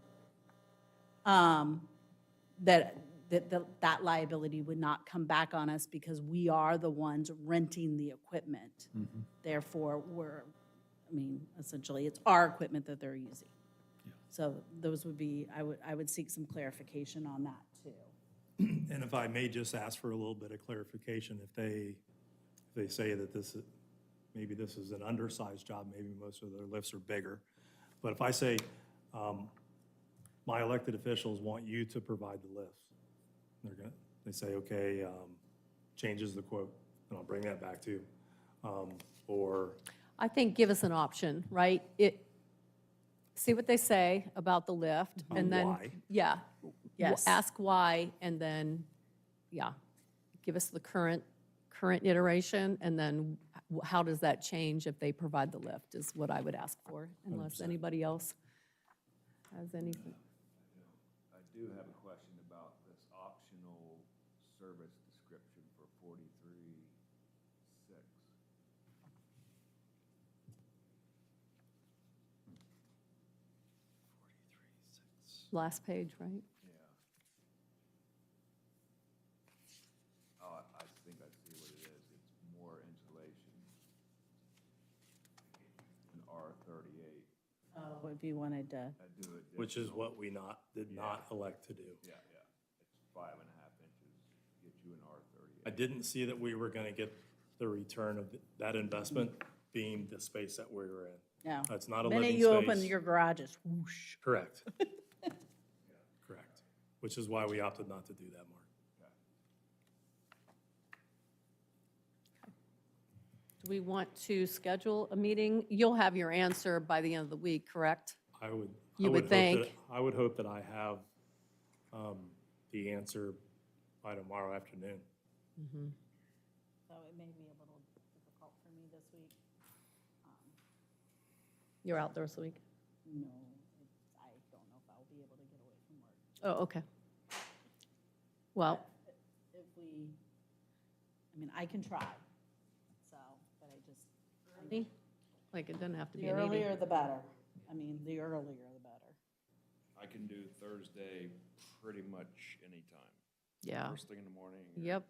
That liability would not come back on us because we are the ones renting the equipment. Therefore, essentially, it's our equipment that they're using. So those would be, I would seek some clarification on that too. And if I may just ask for a little bit of clarification, if they say that maybe this is an undersized job, maybe most of their lifts are bigger. But if I say, my elected officials want you to provide the lifts, they say, okay, changes the quote, and I'll bring that back to you. Or I think give us an option, right? See what they say about the lift, and then. why. Yeah. Yes. Ask why, and then, yeah, give us the current iteration, and then how does that change if they provide the lift, is what I would ask for, unless 100%. anybody else has anything. I do have a question about this optional service description for 43.6. Last page, right? Yeah. Oh, I think I see what it is. It's more insulation. An R38. Oh, if you wanted to, I do it. which is what we did not elect to do. Yeah. It's 5.5 inches, get you an R38. I didn't see that we were going to get the return of that investment being the space that we were in. no. That's not a Minute living you open space. your garages, whoosh. Correct. Correct. Which is why we opted not to do that, Mark. Do we want to schedule a meeting? You'll have your answer by the end of the week, correct? You would think. I would hope that I have the answer by tomorrow afternoon. So it may be a little difficult for me this week. You're out this week? No, I don't know if I'll be able to get away from work. Oh, okay. Well, If I can try, so, but I just. like, it doesn't have to be The an eating. earlier the better. The earlier the better. I can do Thursday pretty much anytime. Yeah. First thing in the morning. or- Yep.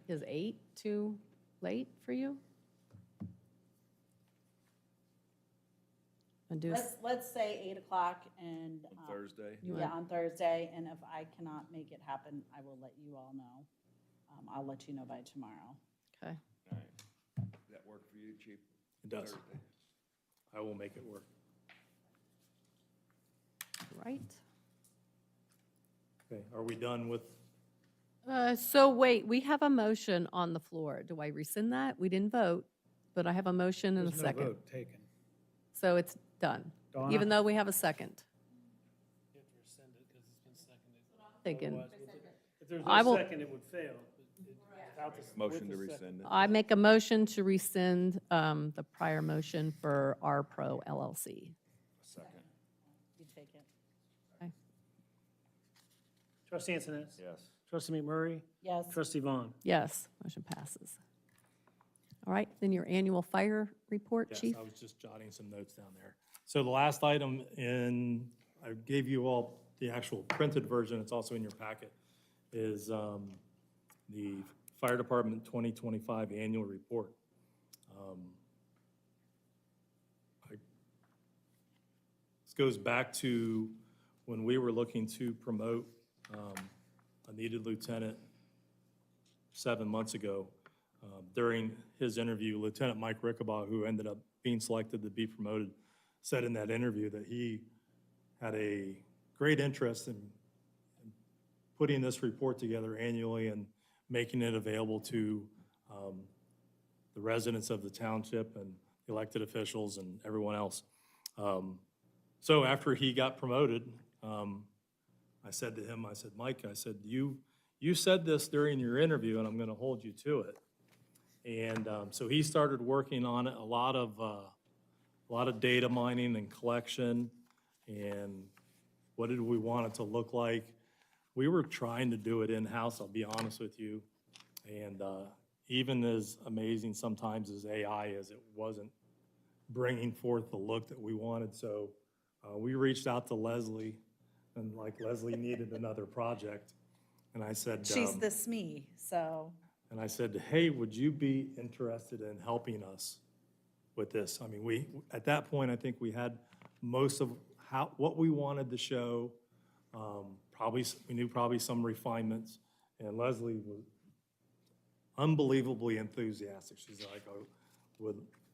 Is 8 too late for you? And do, Let's say 8 o'clock and. On Thursday? Yeah, on Thursday, and if I cannot make it happen, I will let you all know. I'll let you know by tomorrow. okay. All right. Does that work for you, Chief? It does. Thursday? I will make it work. Right. Okay, are we done with, So wait, we have a motion on the floor. Do I rescind that? We didn't vote, but I have a motion and a There's no second. vote taken. So it's done, Donna? even though we have a second. Thinking. If there's I no will- second, it would fail. Without the- Motion with to the second. rescind it. I make a motion to rescind the prior motion for R Pro LLC. Second. You take it. Trustee Antoinette? Yes. Trustee McMurray? Yes. Trustee Vaughn? Yes, motion passes. All right, then your annual fire report, yes, Chief? I was just jotting some notes down there. So the last item I gave you all the actual printed version, it's also in your packet, is the Fire Department 2025 Annual Report. This goes back to when we were looking to promote a needed lieutenant 7 months ago. During his interview, Lieutenant Mike Rickabaugh, who ended up being selected to be promoted, said in that interview that he had a great interest in putting this report together annually and making it available to the residents of the township and elected officials and everyone else. So after he got promoted, I said to him, I said, Mike, I said, you said this during your interview, and I'm going to hold you to it. And so he started working on it, a lot of data mining and collection, and what did we want it to look like. We were trying to do it in-house, I'll be honest with you. And even as amazing sometimes as AI is, it wasn't bringing forth the look that we wanted. So we reached out to Leslie, and like Leslie needed another project. And I said, She's the SME, so. and I said, hey, would you be interested in helping us with this? I mean, at that point, I think we had most of what we wanted to show. We knew probably some refinements, and Leslie was unbelievably enthusiastic. She's like,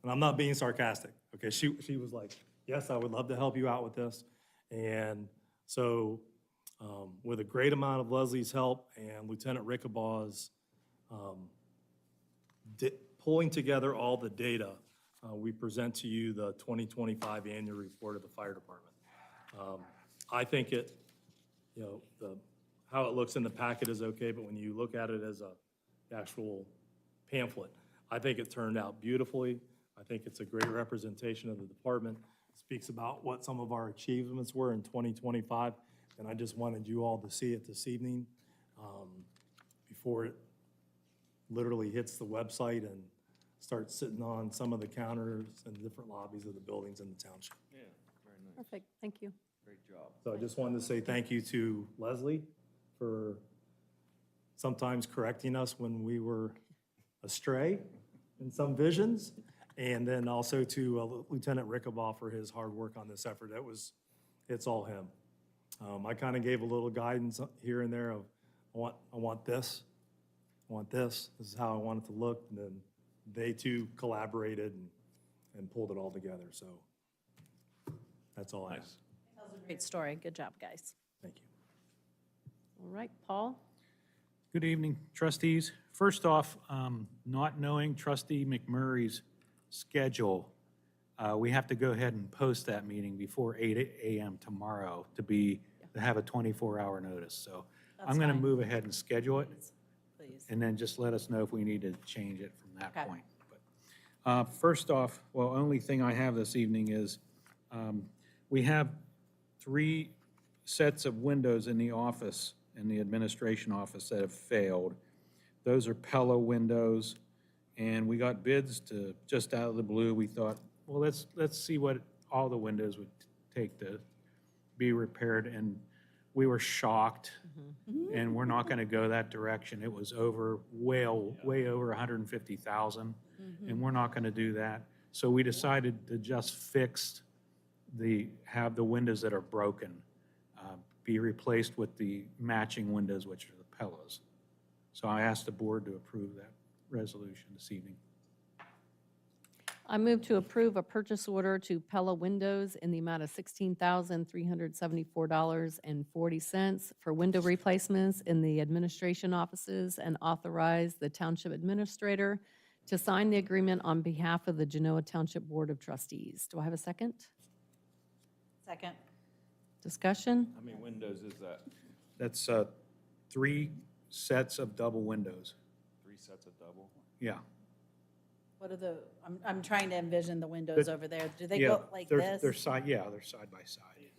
and I'm not being sarcastic, okay? She was like, yes, I would love to help you out with this. And so with a great amount of Leslie's help and Lieutenant Rickabaugh's pulling together all the data, we present to you the 2025 annual report of the fire department. I think how it looks in the packet is okay, but when you look at it as the actual pamphlet, I think it turned out beautifully. I think it's a great representation of the department. It speaks about what some of our achievements were in 2025, and I just wanted you all to see it this evening before it literally hits the website and starts sitting on some of the counters and different lobbies of the buildings in the township. Yeah, very nice. Perfect, thank you. Great job. So I just wanted to say thank you to Leslie for sometimes correcting us when we were astray in some visions, and then also to Lieutenant Rickabaugh for his hard work on this effort. It's all him. I kind of gave a little guidance here and there of, I want this, this is how I want it to look, and then they too collaborated and pulled it all together, so that's all I have. That was a great story. Good job, guys. Thank you. All right, Paul? Good evening, trustees. First off, not knowing trustee McMurray's schedule, we have to go ahead and post that meeting before 8 a.m. tomorrow to have a 24-hour notice. So I'm going to fine. move ahead and schedule it, Please. and then just let us know if we need to change it from that Okay. point. But, first off, only thing I have this evening is we have 3 sets of windows in the office, in the administration office, that have failed. Those are Pella windows, and we got bids to, just out of the blue, we thought, well, let's see what all the windows would take to be repaired, and we were shocked, and we're not gonna go that direction. It was way over 150,000, and we're not gonna do that. So we decided to just have the windows that are broken be replaced with the matching windows, which are the Pellas. So I asked the board to approve that resolution this evening. I move to approve a purchase order to Pella Windows in the amount of $16,374.40 for window replacements in the administration offices, and authorize the township administrator to sign the agreement on behalf of the Genoa Township Board of Trustees. Do I have a second? Second. Discussion? How many windows is that? That's 3 sets of double windows. 3 sets of double? Yeah. What are I'm trying to envision the windows over there. Do they Yeah, go like this? They're side by side.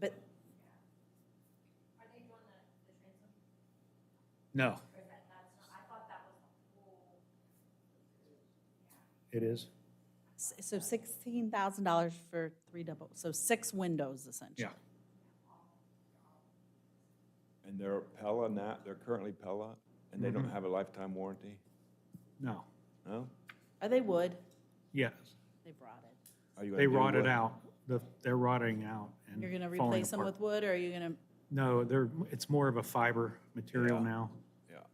But No. It is? so $16,000 for 3 double, so 6 windows essentially. Yeah. And they're Pella now, they're currently Pella, and they don't have a lifetime warranty? No. No? Are they wood? Yes. They rotted. Are you gonna They do rotted wood? out. They're rotting out and You're gonna falling replace them apart. with wood, or are you gonna? No, it's more of a fiber material Yeah. now Yeah.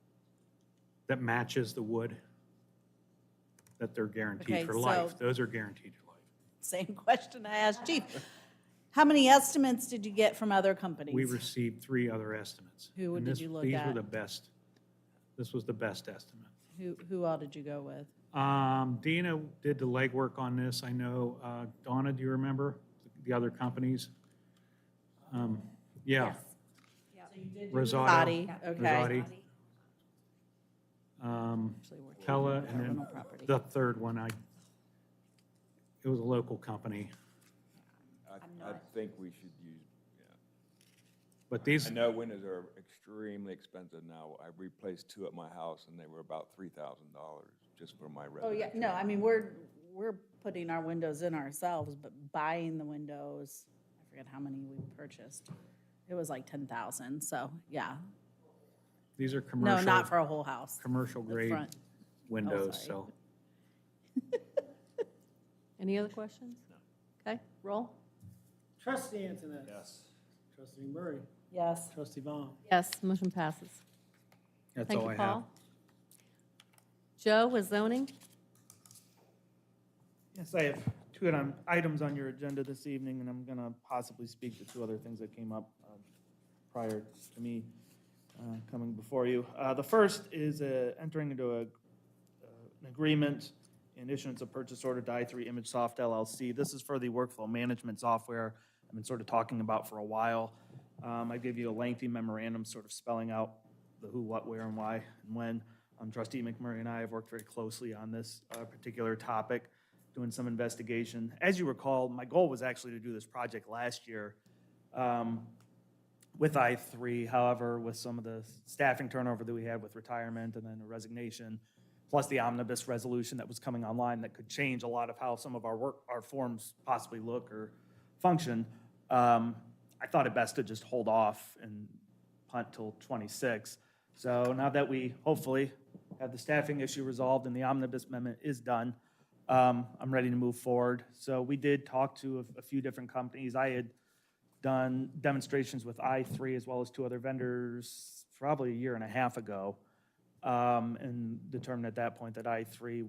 that matches the wood. that they're guaranteed Okay, for so- life. Those are guaranteed for life. Same question I asked Chief. How many estimates did you get from other companies? We received 3 other estimates. Who and did this- you look These were at? the best. This was the best estimate. Who all did you go with? Dina did the legwork on this. I know, Donna, do you remember the other companies? Yeah. Rosado. Rosati, okay. Rosati. Pella, and then Rental property. the third one, it was a local company. I think we should use, yeah. But these, I know windows are extremely expensive now. I replaced 2 at my house, and they were about $3,000 just for my residential. Oh, yeah, no, I mean, we're putting our windows in ourselves, but buying the windows, I forget how many we purchased. It was like 10,000, so, yeah. these are No, commercial. not for a whole house. Commercial The grade front. windows, sorry. so. Any other questions? No. Okay, roll. Trustee Antonet. Yes. Trustee Murray. Yes. Trustee Vaughn. Yes, motion passes. That's Thank all you, I have. Paul. Joe with zoning? Yes, I have 2 items on your agenda this evening, and I'm going to possibly speak to 2 other things that came up prior to me coming before you. The first is entering into an agreement and issuance of purchase order to i3 ImageSoft LLC. This is for the workflow management software I've been sort of talking about for a while. I gave you a lengthy memorandum sort of spelling out the who, what, where, and why, and when. Trustee McMurray and I have worked very closely on this particular topic, doing some investigation. As you recall, my goal was actually to do this project last year with i3. However, with some of the staffing turnover that we had with retirement and then a resignation, plus the omnibus resolution that was coming online that could change a lot of how some of our forms possibly look or function, I thought it best to just hold off and punt till 26. So now that we hopefully have the staffing issue resolved and the omnibus amendment is done, I'm ready to move forward. So we did talk to a few different companies. I had done demonstrations with i3 as well as 2 other vendors probably a year and a half ago, and determined at that point that i3,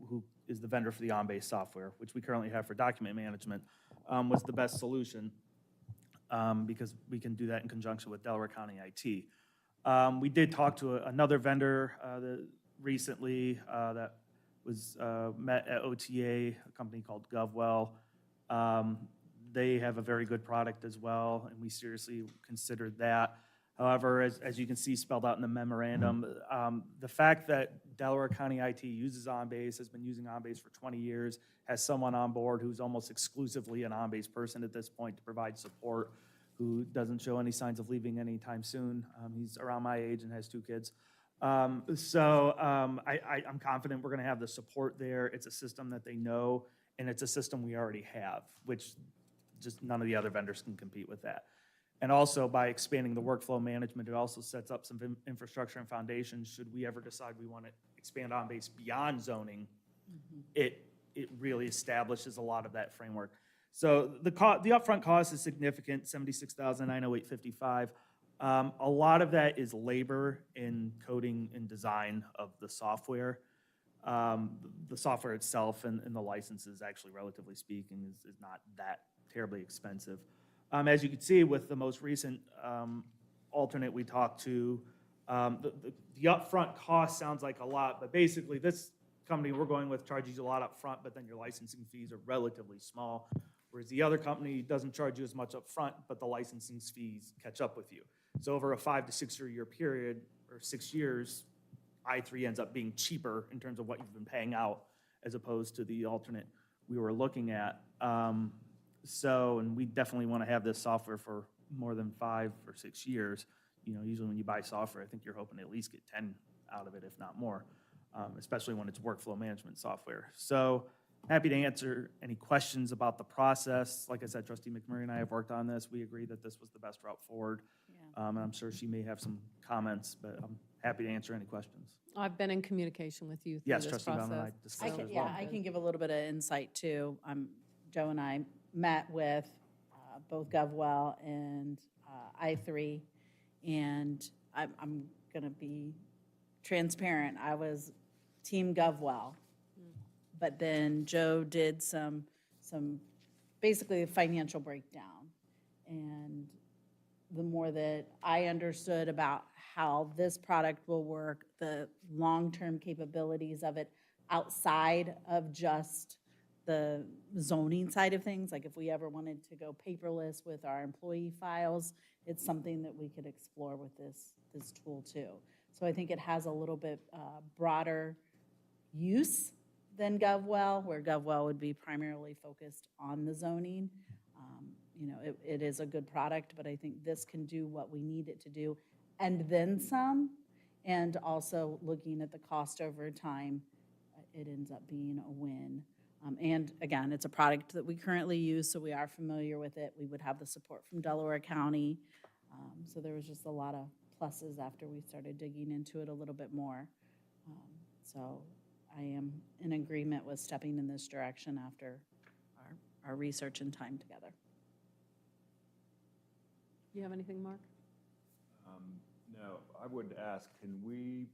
who is the vendor for the on-base software, which we currently have for document management, was the best solution because we can do that in conjunction with Delaware County IT. We did talk to another vendor recently that was met at OTA, a company called GovWell. They have a very good product as well, and we seriously considered that. However, as you can see spelled out in the memorandum, the fact that Delaware County IT uses OnBase, has been using OnBase for 20 years, has someone on board who's almost exclusively an OnBase person at this point to provide support, who doesn't show any signs of leaving anytime soon. He's around my age and has 2 kids. I'm confident we're going to have the support there. It's a system that they know, and it's a system we already have, which just none of the other vendors can compete with that. And also, by expanding the workflow management, it also sets up some infrastructure and foundations. Should we ever decide we want to expand OnBase beyond zoning, it really establishes a lot of that framework. So the upfront cost is significant, $76,908.55. A lot of that is labor in coding and design of the software. The software itself and the licenses, actually, relatively speaking, is not that terribly expensive. As you can see with the most recent alternate we talked to, the upfront cost sounds like a lot, but basically this company we're going with charges you a lot up front, but then your licensing fees are relatively small, whereas the other company doesn't charge you as much up front, but the licensing fees catch up with you. So over a 5 to 6 year period, or 6 years, i3 ends up being cheaper in terms of what you've been paying out as opposed to the alternate we were looking at. And we definitely want to have this software for more than 5 or 6 years. You know, usually when you buy software, I think you're hoping to at least get 10 out of it, if not more, especially when it's workflow management software. So happy to answer any questions about the process. Like I said, Trustee McMurray and I have worked on this. We agree that this was the best route forward. And I'm sure she may have some comments, but I'm happy to answer any questions. I've been in communication with you through Yes, this Trustee Bowman and I process. discussed it as well. I can give a little bit of insight too. Joe and I met with both GovWell and i3, and I'm going to be transparent. I was Team GovWell But then Joe did some basically a financial breakdown. And the more that I understood about how this product will work, the long-term capabilities of it outside of just the zoning side of things, like if we ever wanted to go paperless with our employee files, it's something that we could explore with this tool too. So I think it has a little bit broader use than GovWell, where GovWell would be primarily focused on the zoning. You know, it is a good product, but I think this can do what we need it to do, and then some. And also looking at the cost over time, it ends up being a win. And again, it's a product that we currently use, so we are familiar with it. We would have the support from Delaware County. So there was just a lot of pluses after we started digging into it a little bit more. So I am in agreement with stepping in this direction after our research and time together. You have anything, Mark? No, I would ask, can we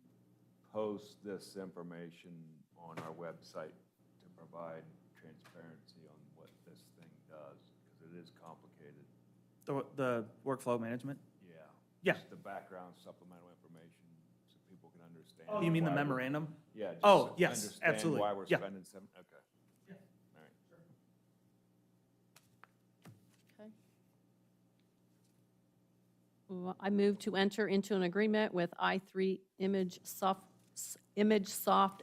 post this information on our website to provide transparency on what this thing does? Because it is complicated. The workflow management? Yeah. Yeah. Just the background supplemental information so people can understand. Oh, you mean the why we're- memorandum? Yeah. just Oh, yes, understand absolutely. Why we're Yeah. spending some, okay. Yeah. All right. Okay. Well, I move to enter into an agreement with I3 Image Soft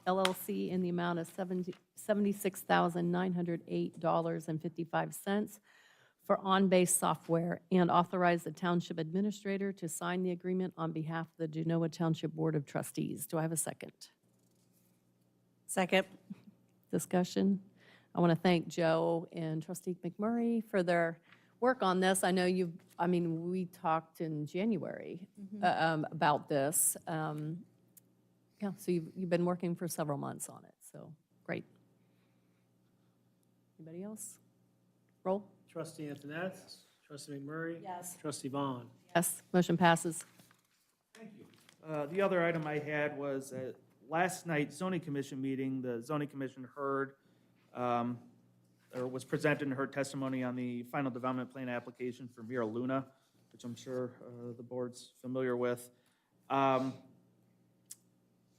LLC in the amount of $76,908.55 for on-base software, and authorize the township administrator to sign the agreement on behalf of the Genoa Township Board of Trustees. Do I have a second? Second. Discussion? I want to thank Joe and Trustee McMurray for their work on this. I know we talked in January about this. Yeah, so you've been working for several months on it, so great. Anybody else? Roll. Trustee Antoinette? Trustee McMurray? Yes. Trustee Vaughn? Yes, motion passes. The other item I had was at last night's zoning commission meeting, the zoning commission heard, or was presented and heard testimony on the final development plan application for Mira Luna, which I'm sure the board's familiar with. At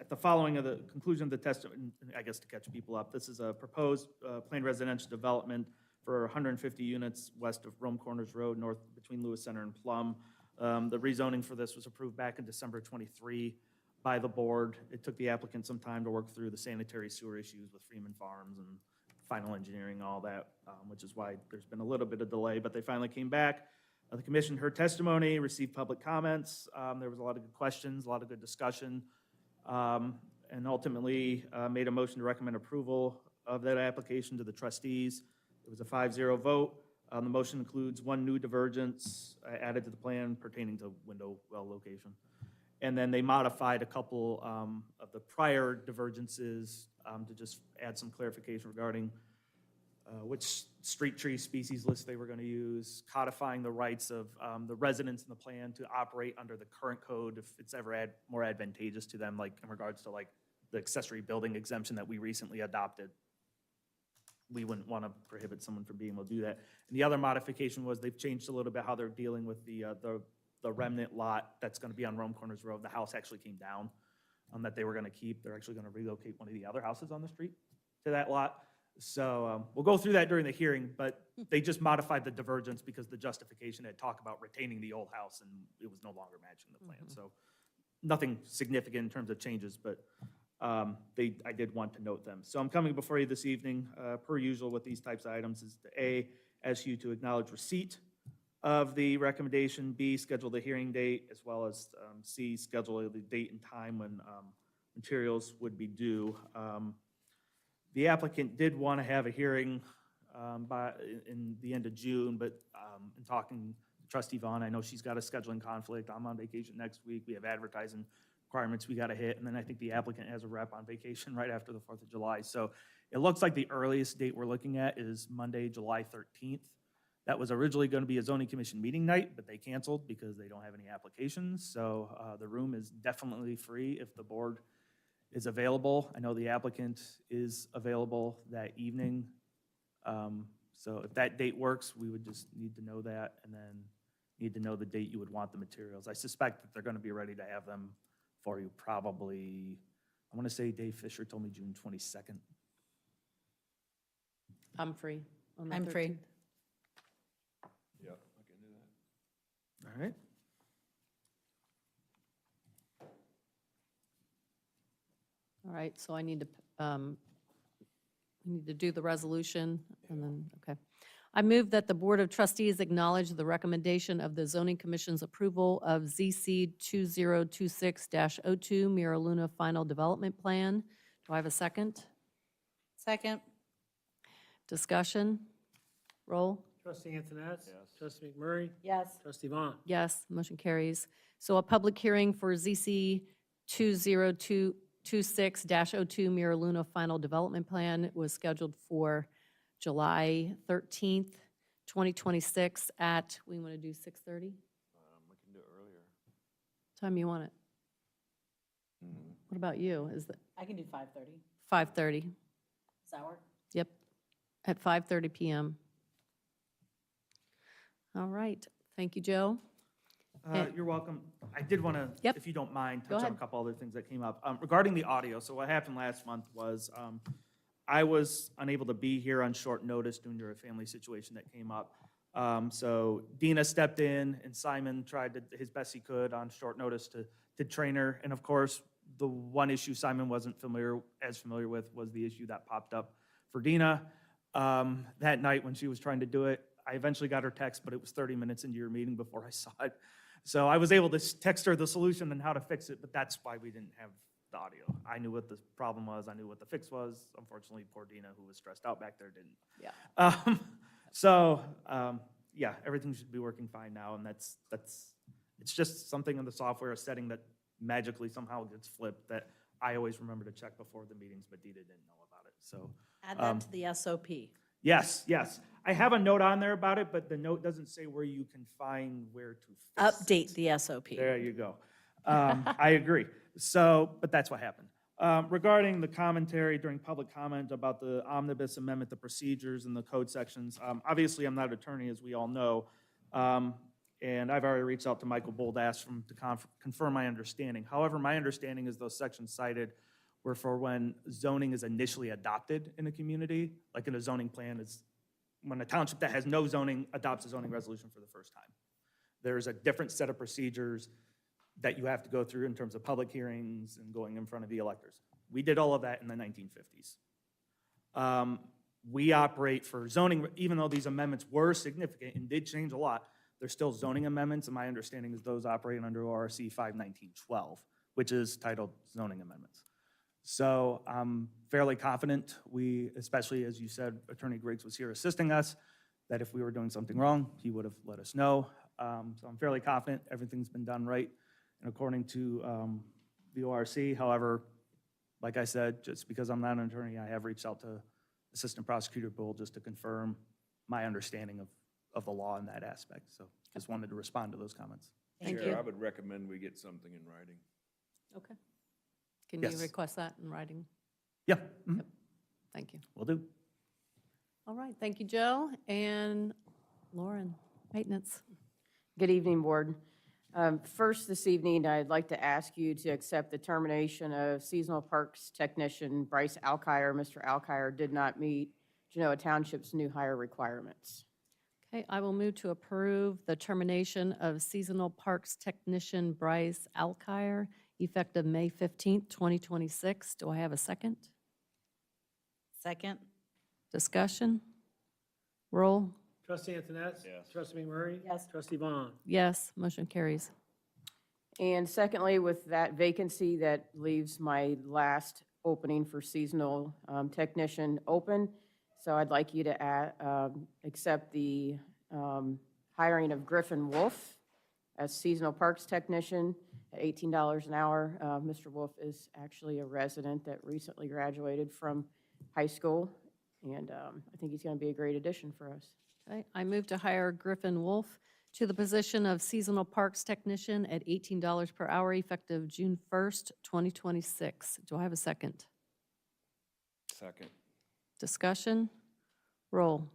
the following of the conclusion of the testimony, I guess to catch people up, this is a proposed planned residential development for 150 units west of Rome Corners Road, north between Lewis Center and Plum. The rezoning for this was approved back in December 23 by the board. It took the applicant some time to work through the sanitary sewer issues with Freeman Farms and final engineering, all that, which is why there's been a little bit of delay, but they finally came back. The commission heard testimony, received public comments. There was a lot of good questions, a lot of good discussion, and ultimately made a motion to recommend approval of that application to the trustees. It was a 5-0 vote. The motion includes one new divergence added to the plan pertaining to window well location. And then they modified a couple of the prior divergences to just add some clarification regarding which street tree species list they were going to use, codifying the rights of the residents in the plan to operate under the current code if it's ever more advantageous to them, like in regards to like the accessory building exemption that we recently adopted. We wouldn't want to prohibit someone from being able to do that. And the other modification was they've changed a little bit how they're dealing with the remnant lot that's going to be on Rome Corners Road. The house actually came down that they were going to keep. They're actually going to relocate one of the other houses on the street to that lot. So we'll go through that during the hearing, but they just modified the divergence because the justification had talked about retaining the old house and it was no longer matching the plan. So nothing significant in terms of changes, but I did want to note them. So I'm coming before you this evening, per usual with these types of items, is to A, ask you to acknowledge receipt of the recommendation, B, schedule the hearing date, as well as C, schedule the date and time when materials would be due. The applicant did want to have a hearing in the end of June, but in talking to Trustee Vaughn, I know she's got a scheduling conflict. I'm on vacation next week. We have advertising requirements we got to hit, and then I think the applicant has a rep on vacation right after the 4th of July. So it looks like the earliest date we're looking at is Monday, July 13th. That was originally going to be a zoning commission meeting night, but they canceled because they don't have any applications. So the room is definitely free if the board is available. I know the applicant is available that evening. So if that date works, we would just need to know that and then need to know the date you would want the materials. I suspect that they're going to be ready to have them for you probably, I want to say Dave Fisher told me June 22nd. I'm free on the I'm free. 13th. Yep, I can do that. All right. All right, so I need to do the resolution, and then, okay. I move that the Board of Trustees acknowledge the recommendation of the Zoning Commission's approval of ZC 2026-02 Mira Luna Final Development Plan. Do I have a second? Second. Discussion? Roll? Trustee Antonetts? Yes. Trustee McMurray? Yes. Trustee Vaughn? Yes, motion carries. So a public hearing for ZC 2026-02 Mira Luna Final Development Plan was scheduled for July 13th, 2026 at, we want to do 6:30? We can do it earlier. Time you want it? Mm-hmm. What about you? Is that I can do 5:30. 5:30? Does that work? Yep, at 5:30 PM. All right, thank you, Joe. You're welcome. I did want to, Yep. if you don't mind, Go touch on a ahead. couple other things that came up. Regarding the audio, so what happened last month was I was unable to be here on short notice due to a family situation that came up. So Dina stepped in and Simon tried his best he could on short notice to train her. And of course, the one issue Simon wasn't familiar with was the issue that popped up for Dina. That night when she was trying to do it, I eventually got her text, but it was 30 minutes into your meeting before I saw it. So I was able to text her the solution and how to fix it, but that's why we didn't have the audio. I knew what the problem was. I knew what the fix was. Unfortunately, poor Dina, who was stressed out back there, didn't. Yeah. Yeah, everything should be working fine now, and it's just something in the software, a setting that magically somehow gets flipped that I always remember to check before the meetings, but Dina didn't know about it, so. Add that to the SOP. Yes. I have a note on there about it, but the note doesn't say where you can find where to fix it. Update the SOP. There you go. I agree. So, but that's what happened. Regarding the commentary during public comment about the omnibus amendment, the procedures and the code sections, obviously I'm not an attorney, as we all know, and I've already reached out to Michael Boldass to confirm my understanding. However, my understanding is those sections cited were for when zoning is initially adopted in a community, like in a zoning plan, is when a township that has no zoning adopts a zoning resolution for the first time. There's a different set of procedures that you have to go through in terms of public hearings and going in front of the electors. We did all of that in the 1950s. We operate for zoning, even though these amendments were significant and did change a lot, they're still zoning amendments, and my understanding is those operating under ORC 51912, which is titled zoning amendments. So I'm fairly confident especially as you said, Attorney Griggs was here assisting us, that if we were doing something wrong, he would have let us know. So I'm fairly confident everything's been done right and according to the ORC. However, like I said, just because I'm not an attorney, I have reached out to Assistant Prosecutor Bull just to confirm my understanding of the law in that aspect. So just wanted to respond to those comments. Thank Chair, you. I would recommend we get something in writing. Okay. Can you Yes. request that in writing? Yeah. Mhm. Yep. Thank you. Will do. All right, thank you, Joe. And Lauren, maintenance. Good evening, Board. First, this evening, I'd like to ask you to accept the termination of seasonal parks technician Bryce Alkire. Mr. Alkire did not meet Genoa Township's new hire requirements. Okay, I will move to approve the termination of seasonal parks technician Bryce Alkire effective May 15th, 2026. Do I have a second? Second. Discussion? Roll? Trustee Antonetts? Yes. Trustee McMurray? Yes. Trustee Vaughn? Yes, motion carries. And secondly, with that vacancy, that leaves my last opening for seasonal technician open. So I'd like you to accept the hiring of Griffin Wolf as seasonal parks technician at $18 an hour. Mr. Wolf is actually a resident that recently graduated from high school, and I think he's going to be a great addition for us. Okay, I move to hire Griffin Wolf to the position of seasonal parks technician at $18 per hour effective June 1st, 2026. Do I have a second? Second. Discussion? Roll.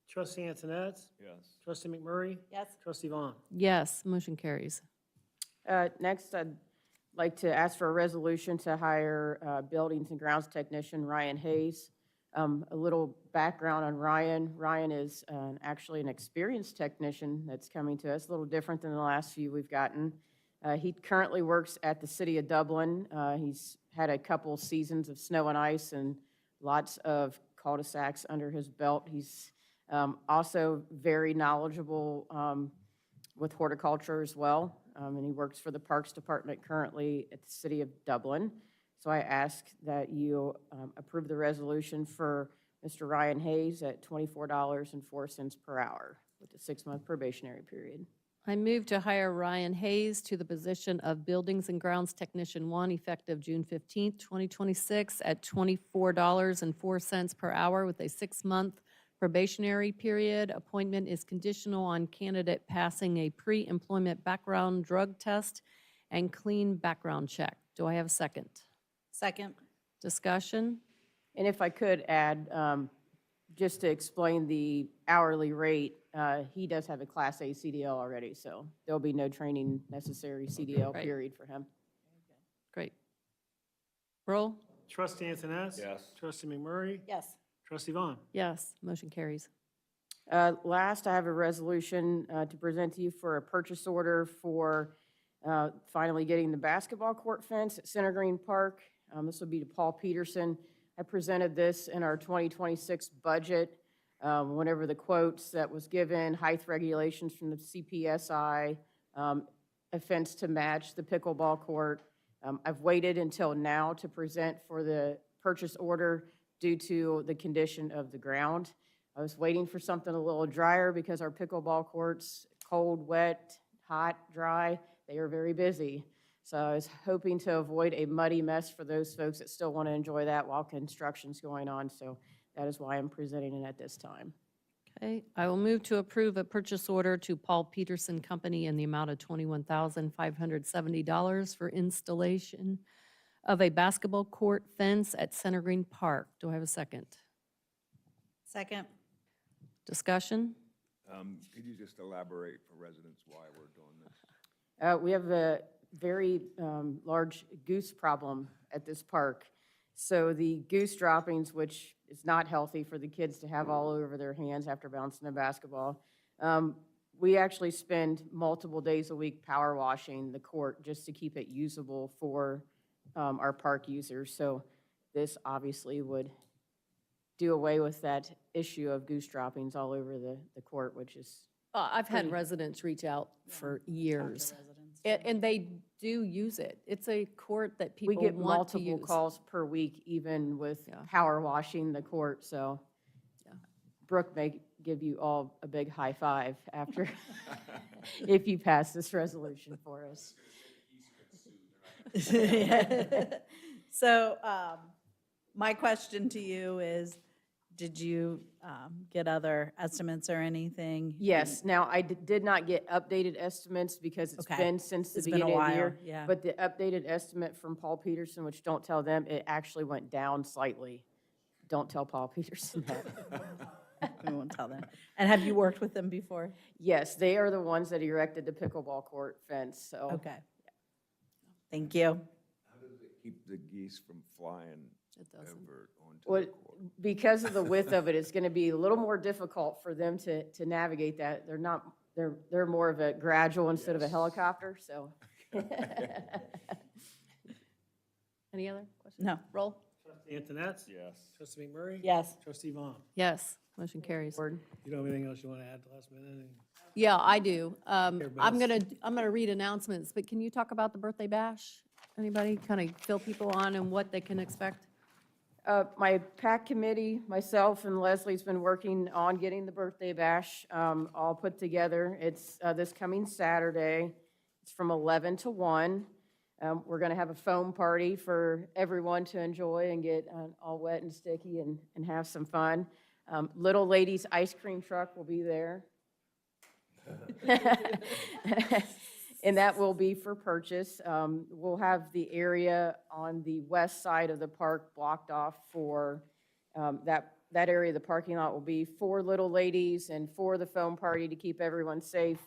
Trustee Antoinette? Yes. Trustee McMurray? Yes. Trustee Vaughn? Yes, motion carries. Next, I'd like to ask for a resolution to hire Buildings and Grounds Technician Ryan Hayes. A little background on Ryan. Ryan is actually an experienced technician that's coming to us, a little different than the last few we've gotten. He currently works at the City of Dublin. He's had a couple seasons of snow and ice and lots of cul-de-sacs under his belt. He's also very knowledgeable with horticulture as well, and he works for the Parks Department currently at the City of Dublin. So I ask that you approve the resolution for Mr. Ryan Hayes at $24.04 per hour with a 6-month probationary period. I move to hire Ryan Hayes to the position of Buildings and Grounds Technician 1 effective June 15th, 2026 at $24.04 per hour with a 6-month probationary period. Appointment is conditional on candidate passing a pre-employment background drug test and clean background check. Do I have a second? Second. Discussion? And if I could add, just to explain the hourly rate, he does have a Class A CDL already, so there'll be no training necessary CDL Right. period for him. Great. Roll? Trustee Antoinette? Yes. Trustee McMurray? Yes. Trustee Vaughn? Yes, motion carries. Last, I have a resolution to present to you for a purchase order for finally getting the basketball court fence at Center Green Park. This will be to Paul Peterson. I presented this in our 2026 budget. Whenever the quotes that was given, height regulations from the CPSI, a fence to match the pickleball court. I've waited until now to present for the purchase order due to the condition of the ground. I was waiting for something a little drier because our pickleball courts, cold, wet, hot, dry, they are very busy. So I was hoping to avoid a muddy mess for those folks that still want to enjoy that while construction's going on. So that is why I'm presenting it at this time. Okay, I will move to approve a purchase order to Paul Peterson Company in the amount of $21,570 for installation of a basketball court fence at Center Green Park. Do I have a second? Second. Discussion? Could you just elaborate for residents why we're doing this? We have a very large goose problem at this park. So the goose droppings, which is not healthy for the kids to have all over their hands after bouncing a basketball, we actually spend multiple days a week power washing the court just to keep it usable for our park users. So this obviously would do away with that issue of goose droppings all over the court, which is I've had pretty- residents reach out for years, residents, and they do use it. It's a court that we people get want to multiple use. calls per week, even with Yeah. power washing the court, so Yeah. Brooke may give you all a big high five after, if you pass this resolution for us. So, my question to you is, did you get other estimates or anything? Yes, now I did not get updated estimates because it's Okay. been since the It's been a beginning of the year. while, yeah. But the updated estimate from Paul Peterson, which don't tell them, it actually went down slightly. Don't tell Paul Peterson that. We won't tell them. And have you worked with them before? Yes, they are the ones that erected the pickleball court fence, so. Okay. Thank you. How does it keep the geese from flying It doesn't. over onto Well, the court? because of the width of it, it's gonna be a little more difficult for them to navigate that. They're not, they're more of a gradual instead of a Yes. helicopter, so. Any other questions? No. Roll? Trustee Antoinette? Yes. Trustee McMurray? Yes. Trustee Vaughn? Yes, motion carries. You don't have anything else you want to add to last minute? Yeah, I do. I'm Everybody gonna read announcements, but can you talk about the birthday bash? Anybody kind of fill people on and what they can expect? My PAC committee, myself and Leslie's been working on getting the birthday bash all put together. It's this coming Saturday. It's from 11 to 1. We're going to have a foam party for everyone to enjoy and get all wet and sticky and have some fun. Little Lady's ice cream truck will be there. And that will be for purchase. We'll have the area on the west side of the park blocked off for, that area of the parking lot will be for little ladies and for the foam party to keep everyone safe.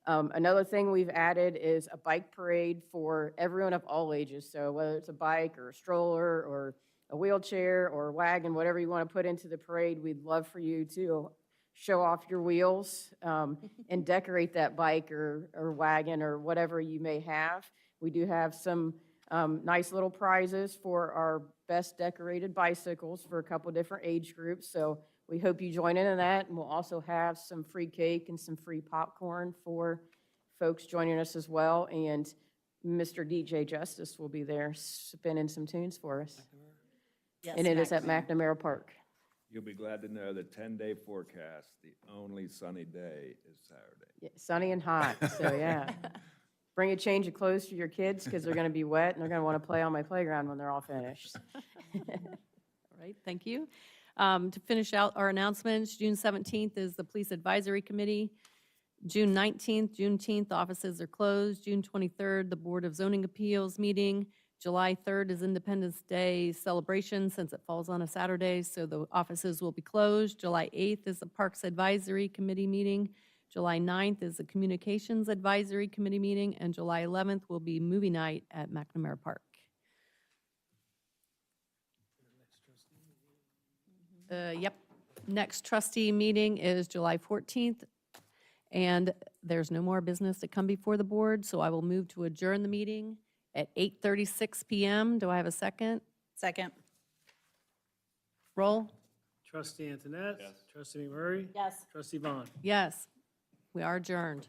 Another thing we've added is a bike parade for everyone of all ages. So whether it's a bike or a stroller or a wheelchair or a wagon, whatever you want to put into the parade, we'd love for you to show off your wheels and decorate that bike or wagon or whatever you may have. We do have some nice little prizes for our best decorated bicycles for a couple different age groups. So we hope you join in on that. And we'll also have some free cake and some free popcorn for folks joining us as well. And Mr. DJ Justice will be there spinning some tunes for us. Yes, And it is at McNamara Park. You'll be glad to know the 10-day forecast, the only sunny day is Saturday. Yeah, sunny and hot, so yeah. Bring a change of clothes for your kids because they're going to be wet and they're going to want to play on my playground when they're all finished. All right, thank you. To finish out our announcements, June 17th is the Police Advisory Committee. June 19th, Juneteenth, offices are closed. June 23rd, the Board of Zoning Appeals meeting. July 3rd is Independence Day celebration since it falls on a Saturday, so the offices will be closed. July 8th is the Parks Advisory Committee meeting. July 9th is the Communications Advisory Committee meeting, and July 11th will be movie night at McNamara Park. Yep. Next trustee meeting is July 14th, and there's no more business to come before the board, so I will move to adjourn the meeting at 8:36 p.m. Do I have a second? Second. Roll. Trustee Antoinette? Yes. Trustee McMurray? Yes. Trustee Vaughn? Yes, we are adjourned.